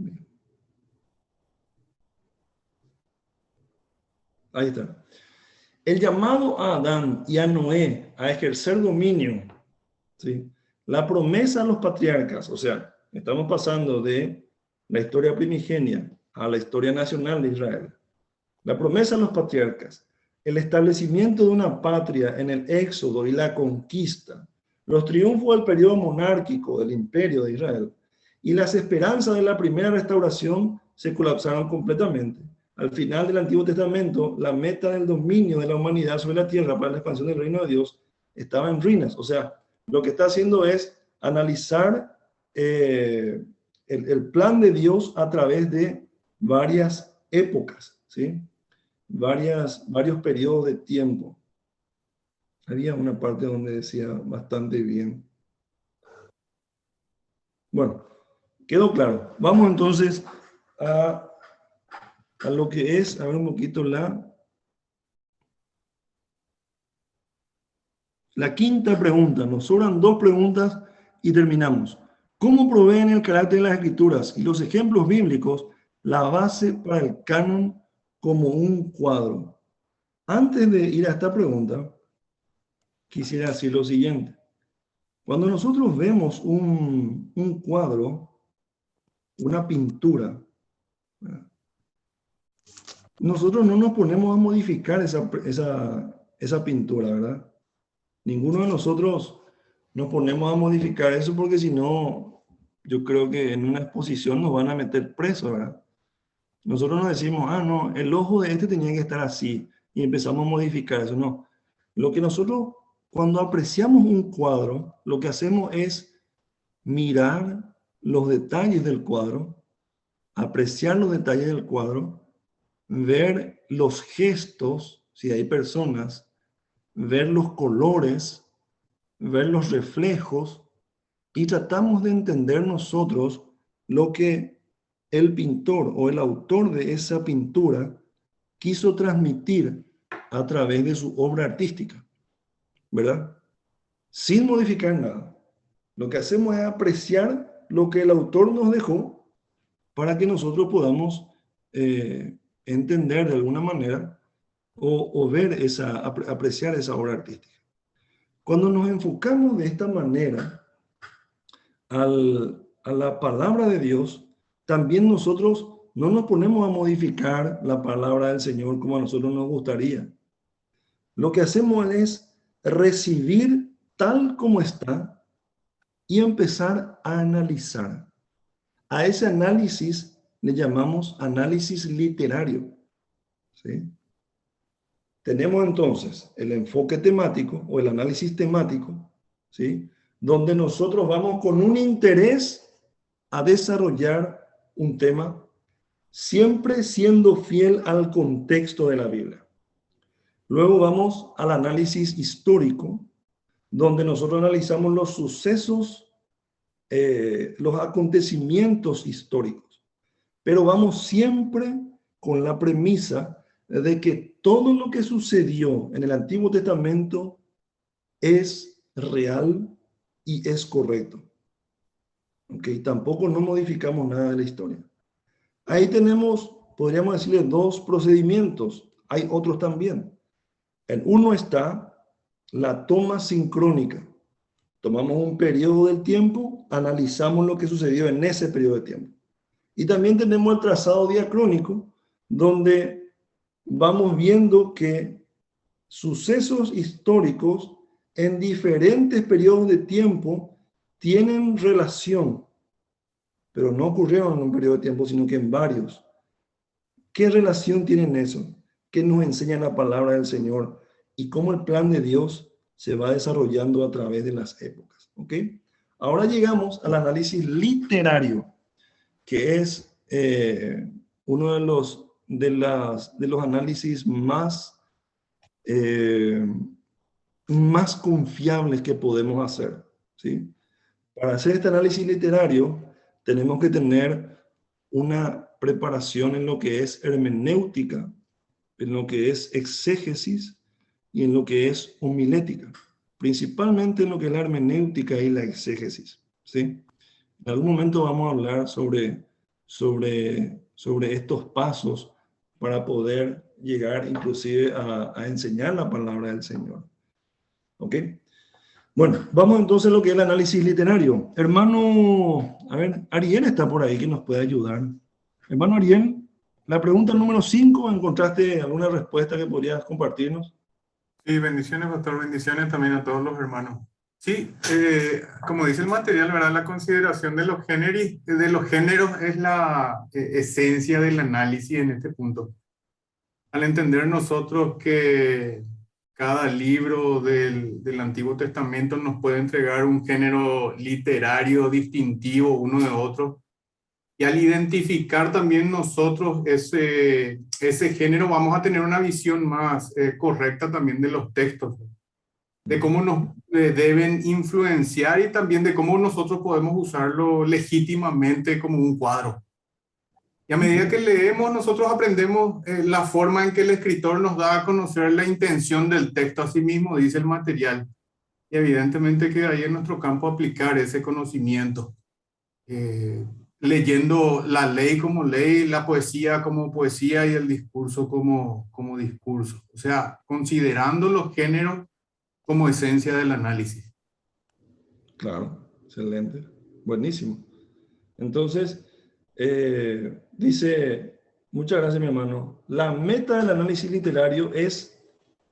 Speaker 1: Ahí está. El llamado a Adán y a Noé a ejercer dominio, ¿sí? La promesa a los patriarcas, o sea, estamos pasando de la historia primigenia a la historia nacional de Israel. La promesa a los patriarcas, el establecimiento de una patria en el éxodo y la conquista, los triunfos del periodo monárquico del imperio de Israel y las esperanzas de la primera restauración se colapsaron completamente. Al final del Antiguo Testamento, la meta del dominio de la humanidad sobre la tierra para la expansión del reino de Dios estaba en ruinas. O sea, lo que está haciendo es analizar el plan de Dios a través de varias épocas, ¿sí? Varios periodos de tiempo. Había una parte donde decía bastante bien. Bueno, quedó claro. Vamos entonces a lo que es, a ver un poquito la quinta pregunta. Nos sobran 2 preguntas y terminamos. ¿Cómo proveen el carácter de las escrituras y los ejemplos bíblicos la base para el canon como un cuadro? Antes de ir a esta pregunta, quisiera decir lo siguiente. Cuando nosotros vemos un cuadro, una pintura, nosotros no nos ponemos a modificar esa pintura, ¿verdad? Ninguno de nosotros nos ponemos a modificar eso porque si no, yo creo que en una exposición nos van a meter preso, ¿verdad? Nosotros nos decimos, ah, no, el ojo de este tenía que estar así y empezamos a modificar eso. No, lo que nosotros, cuando apreciamos un cuadro, lo que hacemos es mirar los detalles del cuadro, apreciar los detalles del cuadro, ver los gestos, si hay personas, ver los colores, ver los reflejos, y tratamos de entender nosotros lo que el pintor o el autor de esa pintura quiso transmitir a través de su obra artística, ¿verdad? Sin modificar nada. Lo que hacemos es apreciar lo que el autor nos dejó para que nosotros podamos entender de alguna manera o ver apreciar esa obra artística. Cuando nos enfocamos de esta manera a la palabra de Dios, también nosotros no nos ponemos a modificar la palabra del Señor como a nosotros nos gustaría. Lo que hacemos es recibir tal como está y empezar a analizar. A ese análisis le llamamos análisis literario, ¿sí? Tenemos entonces el enfoque temático o el análisis temático, ¿sí? donde nosotros vamos con un interés a desarrollar un tema, siempre siendo fiel al contexto de la Biblia. Luego vamos al análisis histórico, donde nosotros analizamos los sucesos, los acontecimientos históricos. Pero vamos siempre con la premisa de que todo lo que sucedió en el Antiguo Testamento es real y es correcto. ¿Ok? Tampoco no modificamos nada de la historia. Ahí tenemos, podríamos decirle, dos procedimientos. Hay otros también. En uno está la toma sincrónica. Tomamos un periodo del tiempo, analizamos lo que sucedió en ese periodo de tiempo. Y también tenemos el trazado diacrónico, donde vamos viendo que sucesos históricos en diferentes periodos de tiempo tienen relación, pero no ocurrieron en un periodo de tiempo, sino que en varios. ¿Qué relación tienen eso? ¿Qué nos enseña la palabra del Señor? Y cómo el plan de Dios se va desarrollando a través de las épocas. ¿Ok? Ahora llegamos al análisis literario, que es uno de los análisis más confiables que podemos hacer. ¿Sí? Para hacer este análisis literario, tenemos que tener una preparación en lo que es hermenéutica, en lo que es exégesis y en lo que es homilética, principalmente en lo que es la hermenéutica y la exégesis. ¿Sí? En algún momento vamos a hablar sobre estos pasos para poder llegar inclusive a enseñar la palabra del Señor. ¿Ok? Bueno, vamos entonces a lo que es el análisis literario. Hermano, a ver, Ariel está por ahí que nos puede ayudar. Hermano Ariel, la pregunta número 5, ¿encontraste alguna respuesta que podrías compartirnos?
Speaker 12: Sí, bendiciones, pastor, bendiciones también a todos los hermanos. Sí, como dice el material, ¿verdad? La consideración de los géneros es la esencia del análisis en este punto. Al entender nosotros que cada libro del Antiguo Testamento nos puede entregar un género literario distintivo uno de otro, y al identificar también nosotros ese género, vamos a tener una visión más correcta también de los textos, de cómo nos deben influenciar y también de cómo nosotros podemos usarlo legítimamente como un cuadro. Y a medida que leemos, nosotros aprendemos la forma en que el escritor nos da a conocer la intención del texto, así mismo dice el material. Y evidentemente que hay en nuestro campo aplicar ese conocimiento, leyendo la ley como ley, la poesía como poesía y el discurso como discurso. O sea, considerando los géneros como esencia del análisis.
Speaker 1: Claro, excelente, buenísimo. Entonces, dice, muchas gracias mi hermano, la meta del análisis literario es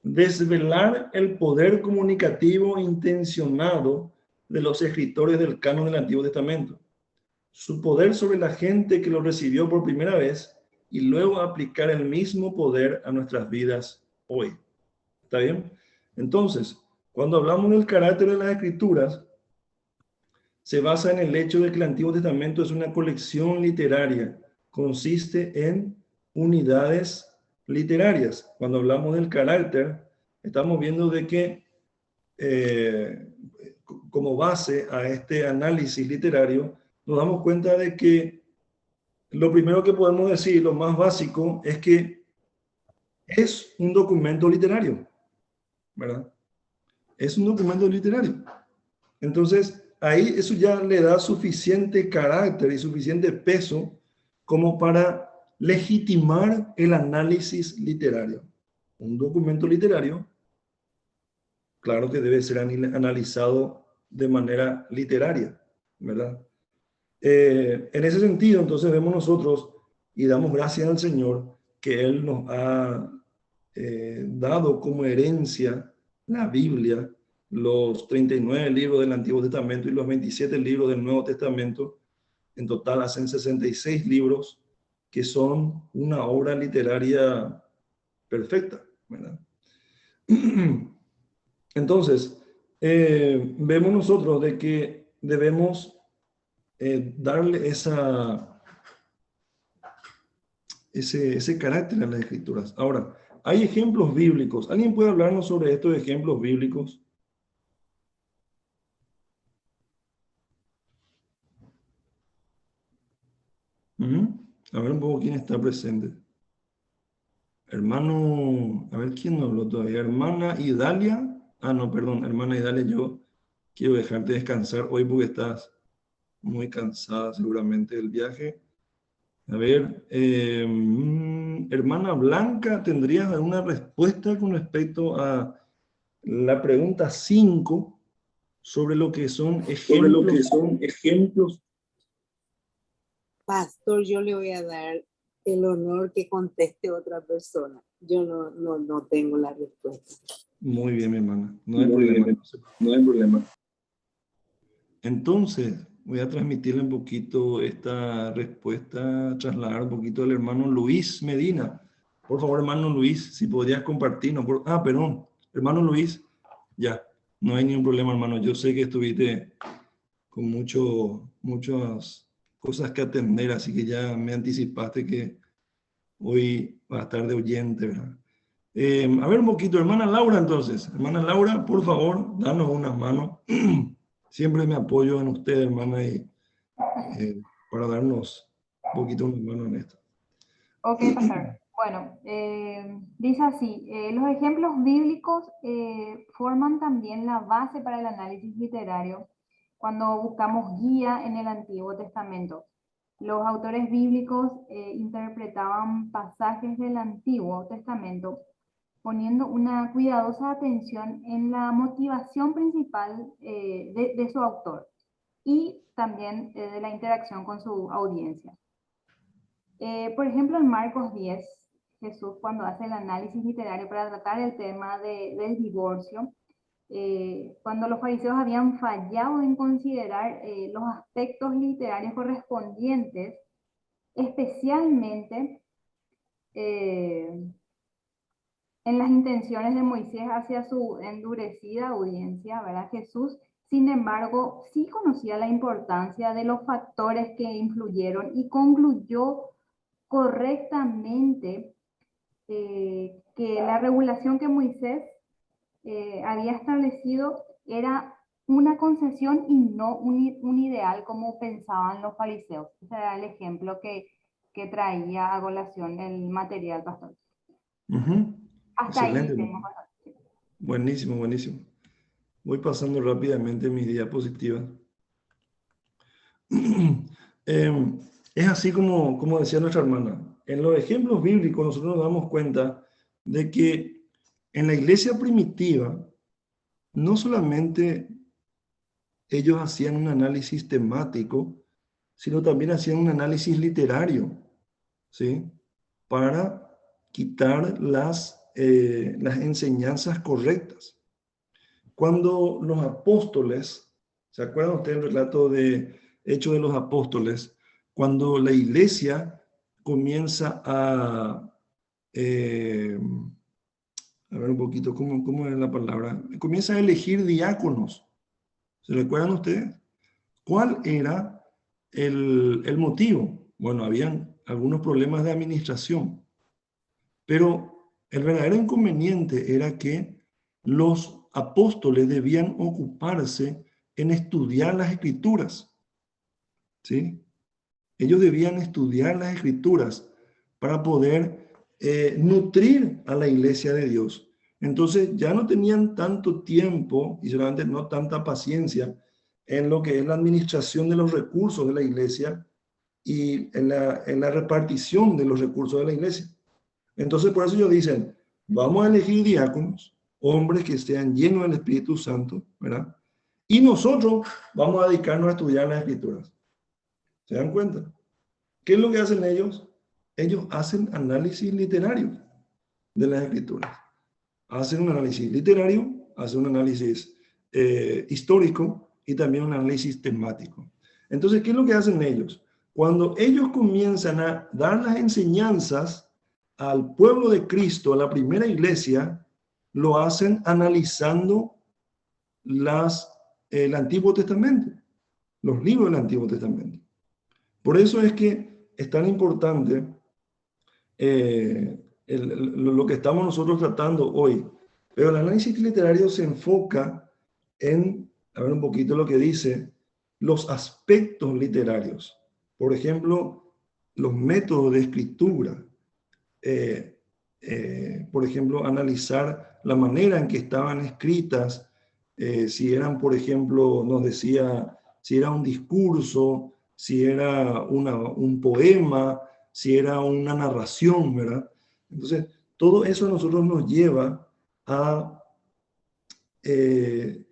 Speaker 1: desvelar el poder comunicativo intencionado de los escritores del canon del Antiguo Testamento, su poder sobre la gente que lo recibió por primera vez y luego aplicar el mismo poder a nuestras vidas hoy. ¿Está bien? Entonces, cuando hablamos del carácter de las escrituras, se basa en el hecho de que el Antiguo Testamento es una colección literaria, consiste en unidades literarias. Cuando hablamos del carácter, estamos viendo de que como base a este análisis literario, nos damos cuenta de que lo primero que podemos decir, lo más básico, es que es un documento literario, ¿verdad? Es un documento literario. Entonces, ahí eso ya le da suficiente carácter y suficiente peso como para legitimar el análisis literario. Un documento literario, claro que debe ser analizado de manera literaria, ¿verdad? En ese sentido, entonces vemos nosotros y damos gracias al Señor que Él nos ha dado como herencia la Biblia, los 39 libros del Antiguo Testamento y los 27 libros del Nuevo Testamento. En total hacen 66 libros que son una obra literaria perfecta, ¿verdad? Entonces, vemos nosotros de que debemos darle ese carácter a las escrituras. Ahora, hay ejemplos bíblicos. ¿Alguien puede hablarnos sobre estos ejemplos bíblicos? A ver un poco quién está presente. Hermano, a ver quién no habló todavía. Hermana Idalia. Ah, no, perdón, hermana Idalia, yo quiero dejarte descansar hoy porque estás muy cansada seguramente del viaje. A ver, hermana Blanca, ¿tendrías alguna respuesta con respecto a la pregunta 5 sobre lo que son ejemplos?
Speaker 7: Pastor, yo le voy a dar el honor que conteste otra persona. Yo no tengo la respuesta.
Speaker 1: Muy bien, mi hermana. No hay problema. Entonces, voy a transmitirle un poquito esta respuesta, trasladar un poquito al hermano Luis Medina. Por favor, hermano Luis, si podrías compartirnos. Perdón, hermano Luis, ya, no hay ningún problema, hermano. Yo sé que estuviste con muchas cosas que atender, así que ya me anticipaste que hoy va a estar de oyente, ¿verdad? A ver un poquito, hermana Laura, entonces. Hermana Laura, por favor, danos una mano. Siempre me apoyo en usted, hermana, y para darnos un poquito una mano en esto.
Speaker 4: Ok, pastor. Bueno, dice así, los ejemplos bíblicos forman también la base para el análisis literario cuando buscamos guía en el Antiguo Testamento. Los autores bíblicos interpretaban pasajes del Antiguo Testamento poniendo una cuidadosa atención en la motivación principal de su autor y también de la interacción con su audiencia. Por ejemplo, en Marcos 10, Jesús, cuando hace el análisis literario para tratar el tema del divorcio, cuando los fariseos habían fallado en considerar los aspectos literarios correspondientes, especialmente en las intenciones de Moisés hacia su endurecida audiencia, ¿verdad? Jesús, sin embargo, sí conocía la importancia de los factores que influyeron y concluyó correctamente que la regulación que Moisés había establecido era una concesión y no un ideal como pensaban los fariseos. Ese era el ejemplo que traía a colación el material, pastor. Hasta
Speaker 1: Excelente.
Speaker 4: ahí tengo, pastor.
Speaker 1: Buenísimo, buenísimo. Voy pasando rápidamente mis diapositivas. Es así como decía nuestra hermana. En los ejemplos bíblicos nosotros nos damos cuenta de que en la iglesia primitiva no solamente ellos hacían un análisis temático, sino también hacían un análisis literario, ¿sí? Para quitar las enseñanzas correctas. Cuando los apóstoles, ¿se acuerdan ustedes del relato de Hechos de los Apóstoles? Cuando la iglesia comienza a ver un poquito, ¿cómo es la palabra? Comienza a elegir diáconos. ¿Se recuerdan ustedes? ¿Cuál era el motivo? Bueno, habían algunos problemas de administración, pero el verdadero inconveniente era que los apóstoles debían ocuparse en estudiar las escrituras, ¿sí? Ellos debían estudiar las escrituras para poder nutrir a la iglesia de Dios. Entonces ya no tenían tanto tiempo y solamente no tanta paciencia en lo que es la administración de los recursos de la iglesia y en la repartición de los recursos de la iglesia. Entonces por eso ellos dicen, vamos a elegir diáconos, hombres que estén llenos del Espíritu Santo, ¿verdad? Y nosotros vamos a dedicarnos a estudiar las escrituras. ¿Se dan cuenta? ¿Qué es lo que hacen ellos? Ellos hacen análisis literario de las escrituras. Hacen un análisis literario, hacen un análisis histórico y también un análisis temático. Entonces, ¿qué es lo que hacen ellos? Cuando ellos comienzan a dar las enseñanzas al pueblo de Cristo, a la primera iglesia, lo hacen analizando el Antiguo Testamento, los libros del Antiguo Testamento. Por eso es que es tan importante lo que estamos nosotros tratando hoy. Pero el análisis literario se enfoca en, a ver un poquito lo que dice, los aspectos literarios. Por ejemplo, los métodos de escritura. Por ejemplo, analizar la manera en que estaban escritas, si eran, por ejemplo, nos decía, si era un discurso, si era un poema, si era una narración, ¿verdad? Entonces, todo eso a nosotros nos lleva a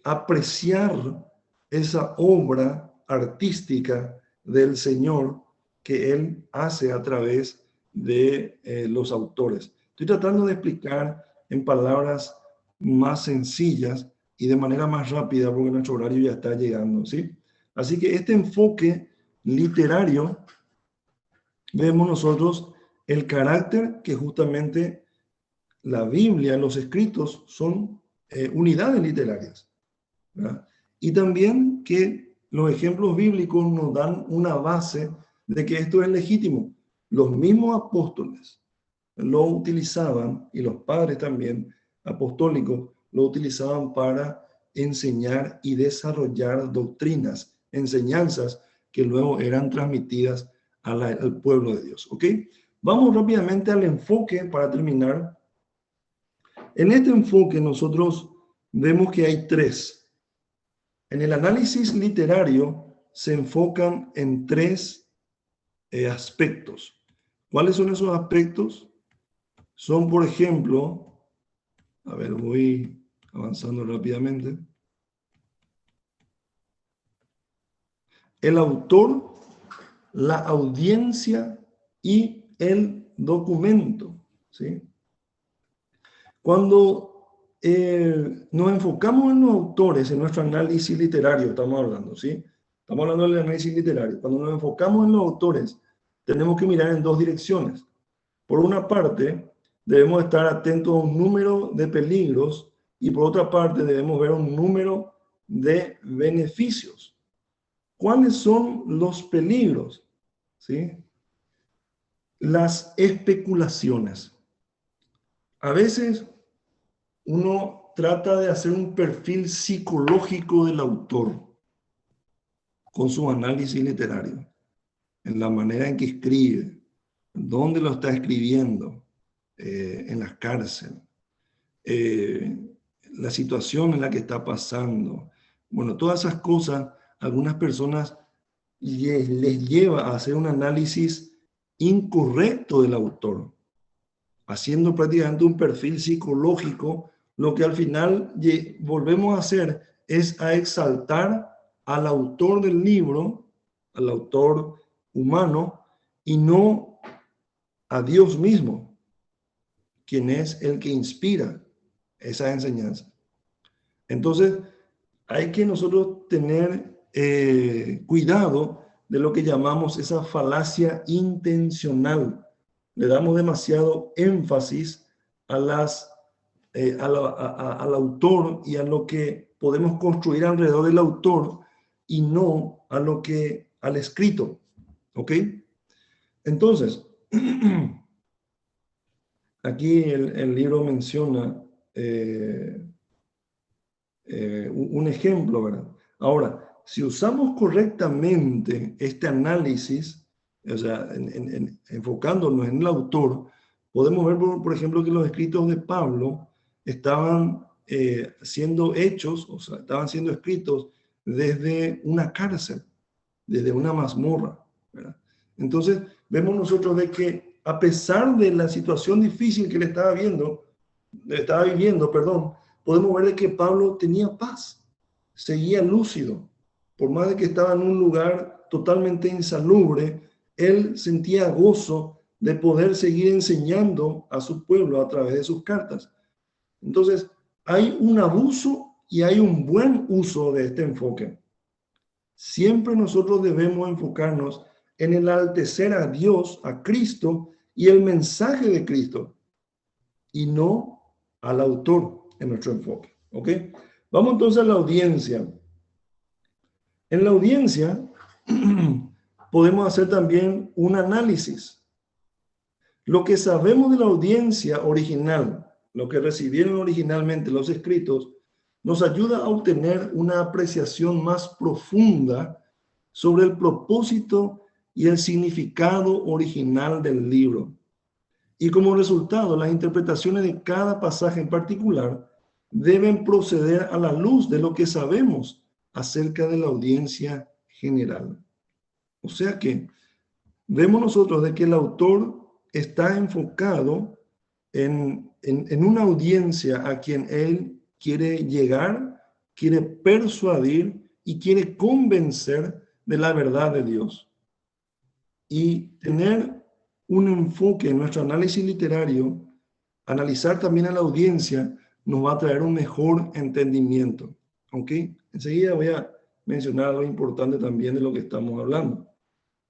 Speaker 1: apreciar esa obra artística del Señor que Él hace a través de los autores. Estoy tratando de explicar en palabras más sencillas y de manera más rápida porque nuestro horario ya está llegando, ¿sí? Así que este enfoque literario, vemos nosotros el carácter que justamente la Biblia, los escritos son unidades literarias, ¿verdad? Y también que los ejemplos bíblicos nos dan una base de que esto es legítimo. Los mismos apóstoles lo utilizaban, y los padres también apostólicos lo utilizaban para enseñar y desarrollar doctrinas, enseñanzas que luego eran transmitidas al pueblo de Dios. ¿Ok? Vamos rápidamente al enfoque para terminar. En este enfoque nosotros vemos que hay tres. En el análisis literario se enfocan en tres aspectos. ¿Cuáles son esos aspectos? Son, por ejemplo, a ver, voy avanzando rápidamente. El autor, la audiencia y el documento, ¿sí? Cuando nos enfocamos en los autores, en nuestro análisis literario, estamos hablando, ¿sí? Estamos hablando del análisis literario. Cuando nos enfocamos en los autores, tenemos que mirar en dos direcciones. Por una parte, debemos estar atentos a un número de peligros y por otra parte debemos ver un número de beneficios. ¿Cuáles son los peligros? ¿Sí? Las especulaciones. A veces uno trata de hacer un perfil psicológico del autor con su análisis literario, en la manera en que escribe, dónde lo está escribiendo, en la cárcel, la situación en la que está pasando. Bueno, todas esas cosas, algunas personas les lleva a hacer un análisis incorrecto del autor, haciendo prácticamente un perfil psicológico. Lo que al final volvemos a hacer es a exaltar al autor del libro, al autor humano, y no a Dios mismo, quien es el que inspira esa enseñanza. Entonces, hay que nosotros tener cuidado de lo que llamamos esa falacia intencional. Le damos demasiado énfasis al autor y a lo que podemos construir alrededor del autor y no al escrito. ¿Ok? Entonces, aquí el libro menciona un ejemplo, ¿verdad? Ahora, si usamos correctamente este análisis, o sea, enfocándonos en el autor, podemos ver, por ejemplo, que los escritos de Pablo estaban siendo hechos, o sea, estaban siendo escritos desde una cárcel, desde una mazmorra, ¿verdad? Entonces, vemos nosotros de que a pesar de la situación difícil que le estaba viviendo, podemos ver de que Pablo tenía paz, seguía lúcido. Por más de que estaba en un lugar totalmente insalubre, él sentía gozo de poder seguir enseñando a su pueblo a través de sus cartas. Entonces, hay un abuso y hay un buen uso de este enfoque. Siempre nosotros debemos enfocarnos en enaltecer a Dios, a Cristo y el mensaje de Cristo, y no al autor en nuestro enfoque. ¿Ok? Vamos entonces a la audiencia. En la audiencia podemos hacer también un análisis. Lo que sabemos de la audiencia original, lo que recibieron originalmente los escritos, nos ayuda a obtener una apreciación más profunda sobre el propósito y el significado original del libro. Y como resultado, las interpretaciones de cada pasaje en particular deben proceder a la luz de lo que sabemos acerca de la audiencia general. O sea que vemos nosotros de que el autor está enfocado en una audiencia a quien él quiere llegar, quiere persuadir y quiere convencer de la verdad de Dios. Y tener un enfoque en nuestro análisis literario, analizar también a la audiencia, nos va a traer un mejor entendimiento. ¿Ok? Enseguida voy a mencionar algo importante también de lo que estamos hablando.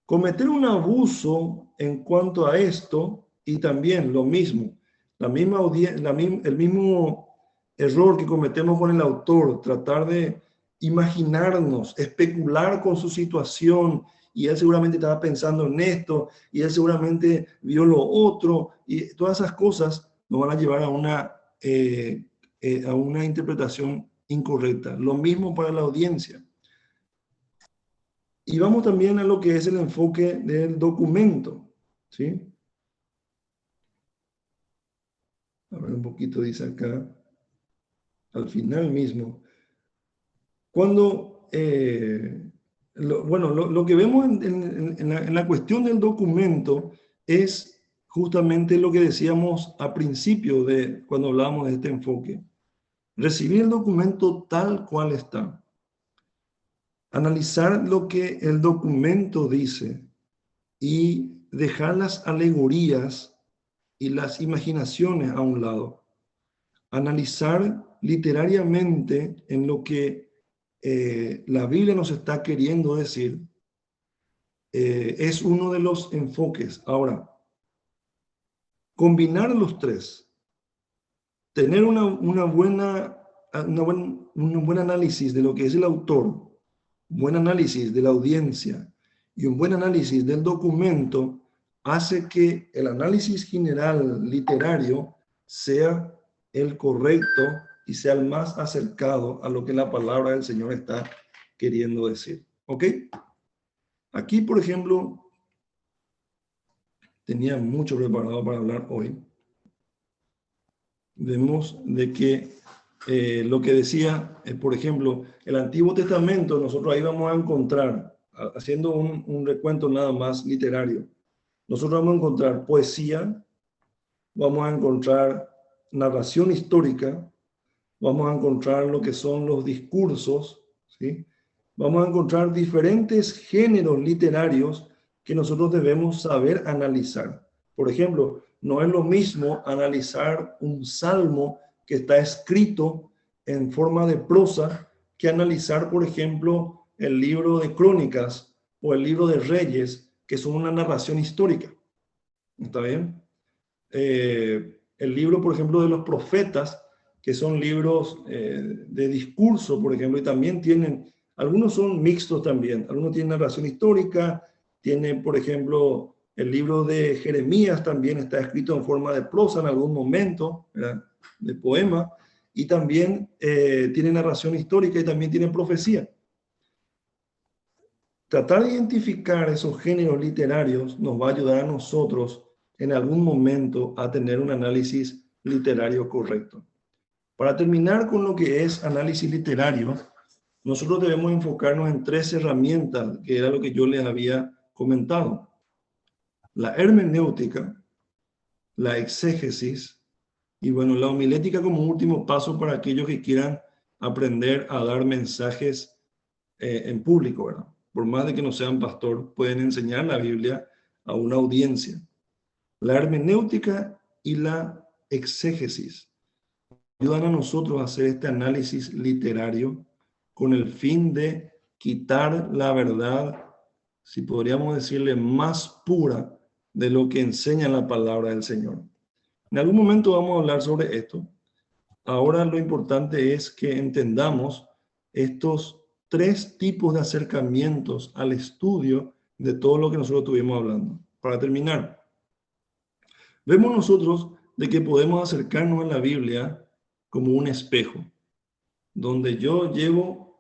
Speaker 1: Cometer un abuso en cuanto a esto, y también lo mismo, el mismo error que cometemos con el autor, tratar de imaginarnos, especular con su situación, y él seguramente estaba pensando en esto, y él seguramente vio lo otro, y todas esas cosas nos van a llevar a una interpretación incorrecta. Lo mismo para la audiencia. Y vamos también a lo que es el enfoque del documento, ¿sí? A ver, un poquito dice acá, al final mismo. Cuando, lo que vemos en la cuestión del documento es justamente lo que decíamos a principio de cuando hablábamos de este enfoque. Recibir el documento tal cual está. Analizar lo que el documento dice y dejar las alegorías y las imaginaciones a un lado. Analizar literariamente en lo que la Biblia nos está queriendo decir es uno de los enfoques. Ahora, combinar los tres, tener un buen análisis de lo que es el autor, buen análisis de la audiencia y un buen análisis del documento hace que el análisis general literario sea el correcto y sea el más acercado a lo que la palabra del Señor está queriendo decir. ¿Ok? Aquí, por ejemplo, tenía mucho preparado para hablar hoy. Vemos de que lo que decía, por ejemplo, el Antiguo Testamento, nosotros ahí vamos a encontrar, haciendo un recuento nada más literario, nosotros vamos a encontrar poesía, vamos a encontrar narración histórica, vamos a encontrar lo que son los discursos, ¿sí? Vamos a encontrar diferentes géneros literarios que nosotros debemos saber analizar. Por ejemplo, no es lo mismo analizar un salmo que está escrito en forma de prosa que analizar, por ejemplo, el libro de Crónicas o el libro de Reyes, que son una narración histórica. ¿Está bien? El libro, por ejemplo, de los profetas, que son libros de discurso, por ejemplo, y también tienen, algunos son mixtos también, algunos tienen narración histórica, tiene, por ejemplo, el libro de Jeremías también está escrito en forma de prosa en algún momento, ¿verdad? De poema, y también tiene narración histórica y también tiene profecía. Tratar de identificar esos géneros literarios nos va a ayudar a nosotros en algún momento a tener un análisis literario correcto. Para terminar con lo que es análisis literario, nosotros debemos enfocarnos en 3 herramientas, que era lo que yo les había comentado. La hermenéutica, la exégesis y, bueno, la homilética como último paso para aquellos que quieran aprender a dar mensajes en público, ¿verdad? Por más de que no sean pastor, pueden enseñar la Biblia a una audiencia. La hermenéutica y la exégesis ayudan a nosotros a hacer este análisis literario con el fin de quitar la verdad, si podríamos decirle, más pura de lo que enseña la palabra del Señor. En algún momento vamos a hablar sobre esto, ahora lo importante es que entendamos estos 3 tipos de acercamientos al estudio de todo lo que nosotros estuvimos hablando. Para terminar, vemos nosotros de que podemos acercarnos a la Biblia como un espejo, donde yo llevo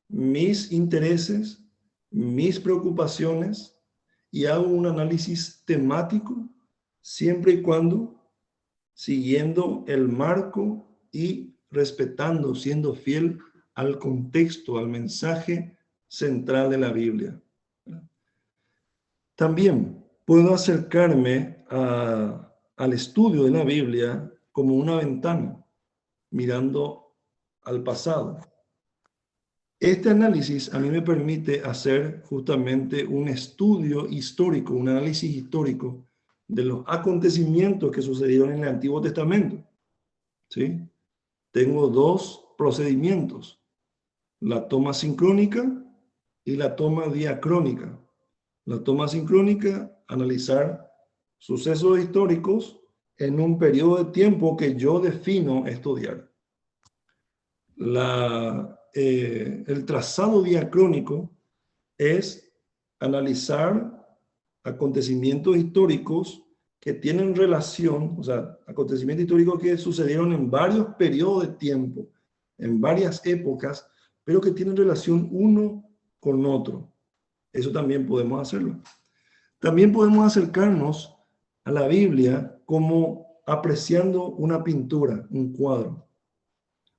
Speaker 1: mis intereses, mis preocupaciones y hago un análisis temático, siempre y cuando siguiendo el marco y respetando, siendo fiel al contexto, al mensaje central de la Biblia. También puedo acercarme al estudio de la Biblia como una ventana, mirando al pasado. Este análisis a mí me permite hacer justamente un estudio histórico, un análisis histórico de los acontecimientos que sucedieron en el Antiguo Testamento. ¿Sí? Tengo 2 procedimientos, la toma sincrónica y la toma diacrónica. La toma sincrónica, analizar sucesos históricos en un periodo de tiempo que yo defino estudiar. El trazado diacrónico es analizar acontecimientos históricos que tienen relación, o sea, acontecimientos históricos que sucedieron en varios periodos de tiempo, en varias épocas, pero que tienen relación uno con otro. Eso también podemos hacerlo. También podemos acercarnos a la Biblia como apreciando una pintura, un cuadro.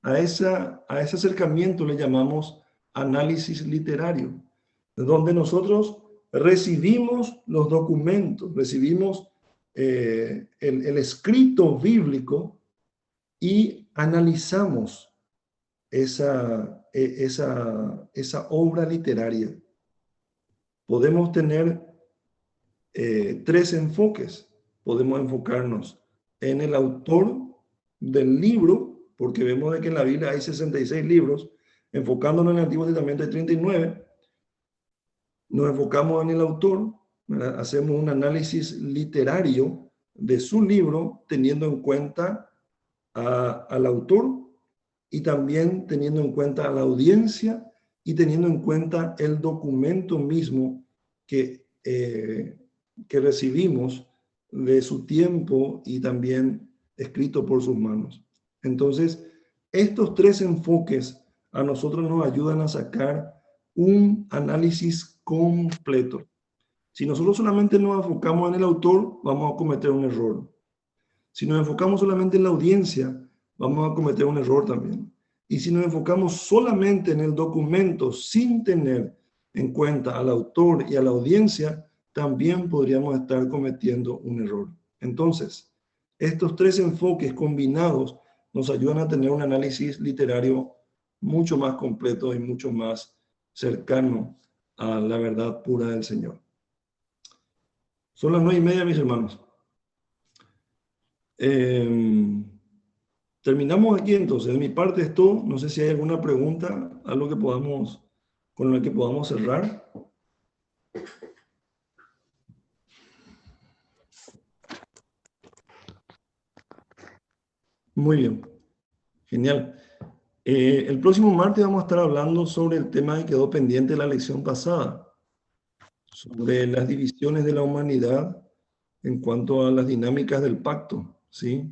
Speaker 1: A ese acercamiento le llamamos análisis literario, donde nosotros recibimos los documentos, recibimos el escrito bíblico y analizamos esa obra literaria. Podemos tener 3 enfoques. Podemos enfocarnos en el autor del libro, porque vemos de que en la Biblia hay 66 libros, enfocándonos en el Antiguo Testamento hay 39. Nos enfocamos en el autor, ¿verdad? Hacemos un análisis literario de su libro, teniendo en cuenta al autor y también teniendo en cuenta a la audiencia y teniendo en cuenta el documento mismo que recibimos de su tiempo y también escrito por sus manos. Entonces, estos 3 enfoques a nosotros nos ayudan a sacar un análisis completo. Si nosotros solamente nos enfocamos en el autor, vamos a cometer un error. Si nos enfocamos solamente en la audiencia, vamos a cometer un error también. Y si nos enfocamos solamente en el documento sin tener en cuenta al autor y a la audiencia, también podríamos estar cometiendo un error. Entonces, estos 3 enfoques combinados nos ayudan a tener un análisis literario mucho más completo y mucho más cercano a la verdad pura del Señor. Son las 9:30, mis hermanos. Terminamos aquí entonces. De mi parte es todo. No sé si hay alguna pregunta, algo que con lo que podamos cerrar. Muy bien. Genial. El próximo martes vamos a estar hablando sobre el tema que quedó pendiente de la lección pasada, sobre las divisiones de la humanidad en cuanto a las dinámicas del pacto, ¿sí?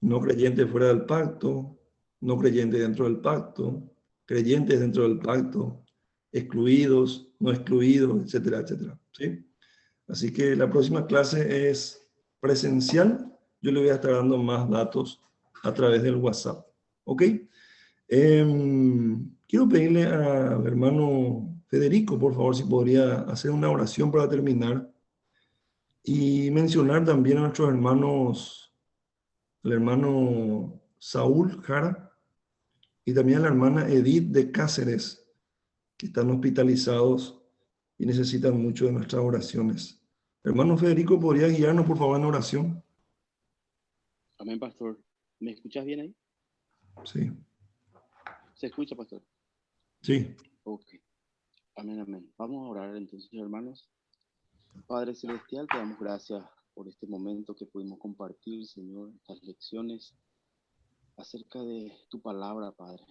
Speaker 1: No creyentes fuera del pacto, no creyentes dentro del pacto, creyentes dentro del pacto, excluidos, no excluidos, etcétera, etcétera, ¿sí? Así que la próxima clase es presencial. Yo le voy a estar dando más datos a través del WhatsApp, ¿ok? Quiero pedirle al hermano Federico, por favor, si podría hacer una oración para terminar y mencionar también a nuestros hermanos, el hermano Saúl Jara y también a la hermana Edith de Cáceres, que están hospitalizados y necesitan mucho de nuestras oraciones. Hermano Federico, ¿podría guiarnos, por favor, en oración?
Speaker 5: Amén, pastor. ¿Me escuchas bien ahí?
Speaker 1: Sí.
Speaker 5: ¿Se escucha, pastor?
Speaker 1: Sí.
Speaker 5: Ok. Amén, amén. Vamos a orar entonces, hermanos. Padre Celestial, te damos gracias por este momento que pudimos compartir, Señor, estas lecciones. acerca de tu palabra, Padre.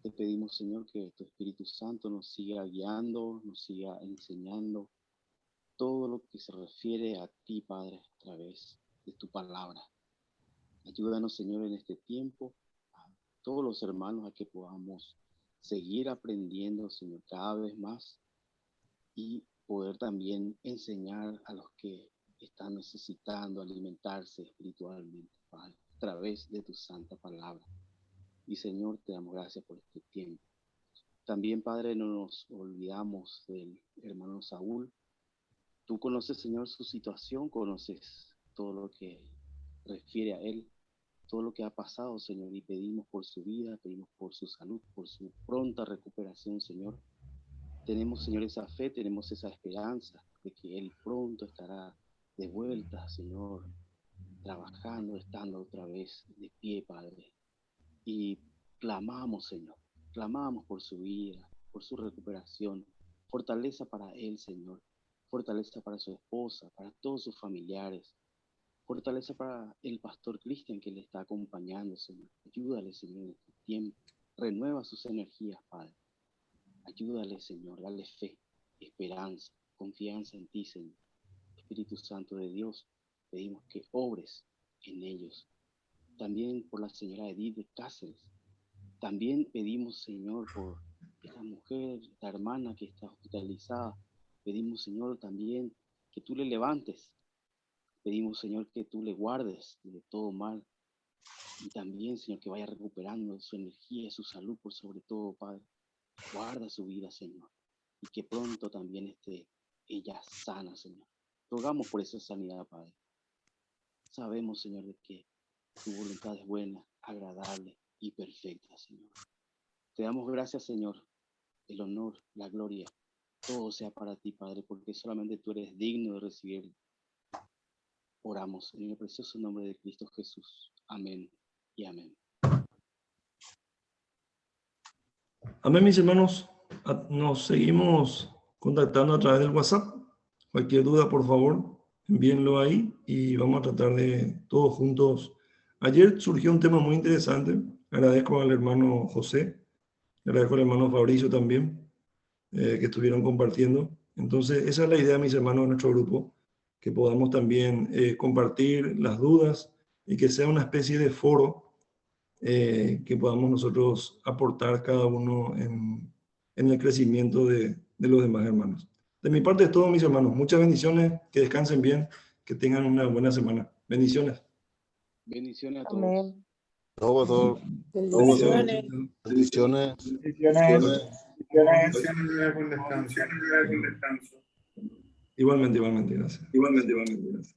Speaker 5: Te pedimos, Señor, que tu Espíritu Santo nos siga guiando, nos siga enseñando todo lo que se refiere a ti, Padre, a través de tu palabra. Ayúdanos, Señor, en este tiempo, a todos los hermanos, a que podamos seguir aprendiendo, Señor, cada vez más y poder también enseñar a los que están necesitando alimentarse espiritualmente, Padre, a través de tu santa palabra. Y, Señor, te damos gracias por este tiempo. También, Padre, no nos olvidamos del hermano Saúl. Tú conoces, Señor, su situación, conoces todo lo que refiere a él, todo lo que ha pasado, Señor, y pedimos por su vida, pedimos por su salud, por su pronta recuperación, Señor. Tenemos, Señor, esa fe, tenemos esa esperanza de que él pronto estará de vuelta, Señor, trabajando, estando otra vez de pie, Padre. Y clamamos, Señor, clamamos por su vida, por su recuperación, fortaleza para él, Señor, fortaleza para su esposa, para todos sus familiares, fortaleza para el pastor Cristian que le está acompañando, Señor. Ayúdale, Señor, en este tiempo, renueva sus energías, Padre. Ayúdale, Señor, dale fe, esperanza, confianza en ti, Señor. Espíritu Santo de Dios, pedimos que obres en ellos. También por la señora Edith de Cáceres. También pedimos, Señor, por esta mujer, esta hermana que está hospitalizada. Pedimos, Señor, también que tú le levantes. Pedimos, Señor, que tú le guardes de todo mal. Y también, Señor, que vaya recuperando su energía y su salud por sobre todo, Padre. Guarda su vida, Señor. Y que pronto también esté ella sana, Señor. Rogamos por esa sanidad, Padre. Sabemos, Señor, de que tu voluntad es buena, agradable y perfecta, Señor. Te damos gracias, Señor. El honor, la gloria, todo sea para ti, Padre, porque solamente tú eres digno de recibirlo. Oramos en el precioso nombre de Cristo Jesús. Amén y amén.
Speaker 1: Amén, mis hermanos. Nos seguimos contactando a través del WhatsApp. Cualquier duda, por favor, envíenlo ahí y vamos a tratar de todos juntos. Ayer surgió un tema muy interesante. Agradezco al hermano José, agradezco al hermano Fabricio también, que estuvieron compartiendo. Entonces, esa es la idea, mis hermanos, de nuestro grupo, que podamos también compartir las dudas y que sea una especie de foro que podamos nosotros aportar cada uno en el crecimiento de los demás hermanos. De mi parte es todo, mis hermanos. Muchas bendiciones, que descansen bien, que tengan una buena semana. Bendiciones.
Speaker 5: Bendiciones a todos.
Speaker 11: Amén.
Speaker 9: Todo.
Speaker 7: Bendiciones.
Speaker 9: Bendiciones.
Speaker 12: Buen descanso.
Speaker 1: Igualmente, gracias.
Speaker 13: Igualmente, gracias.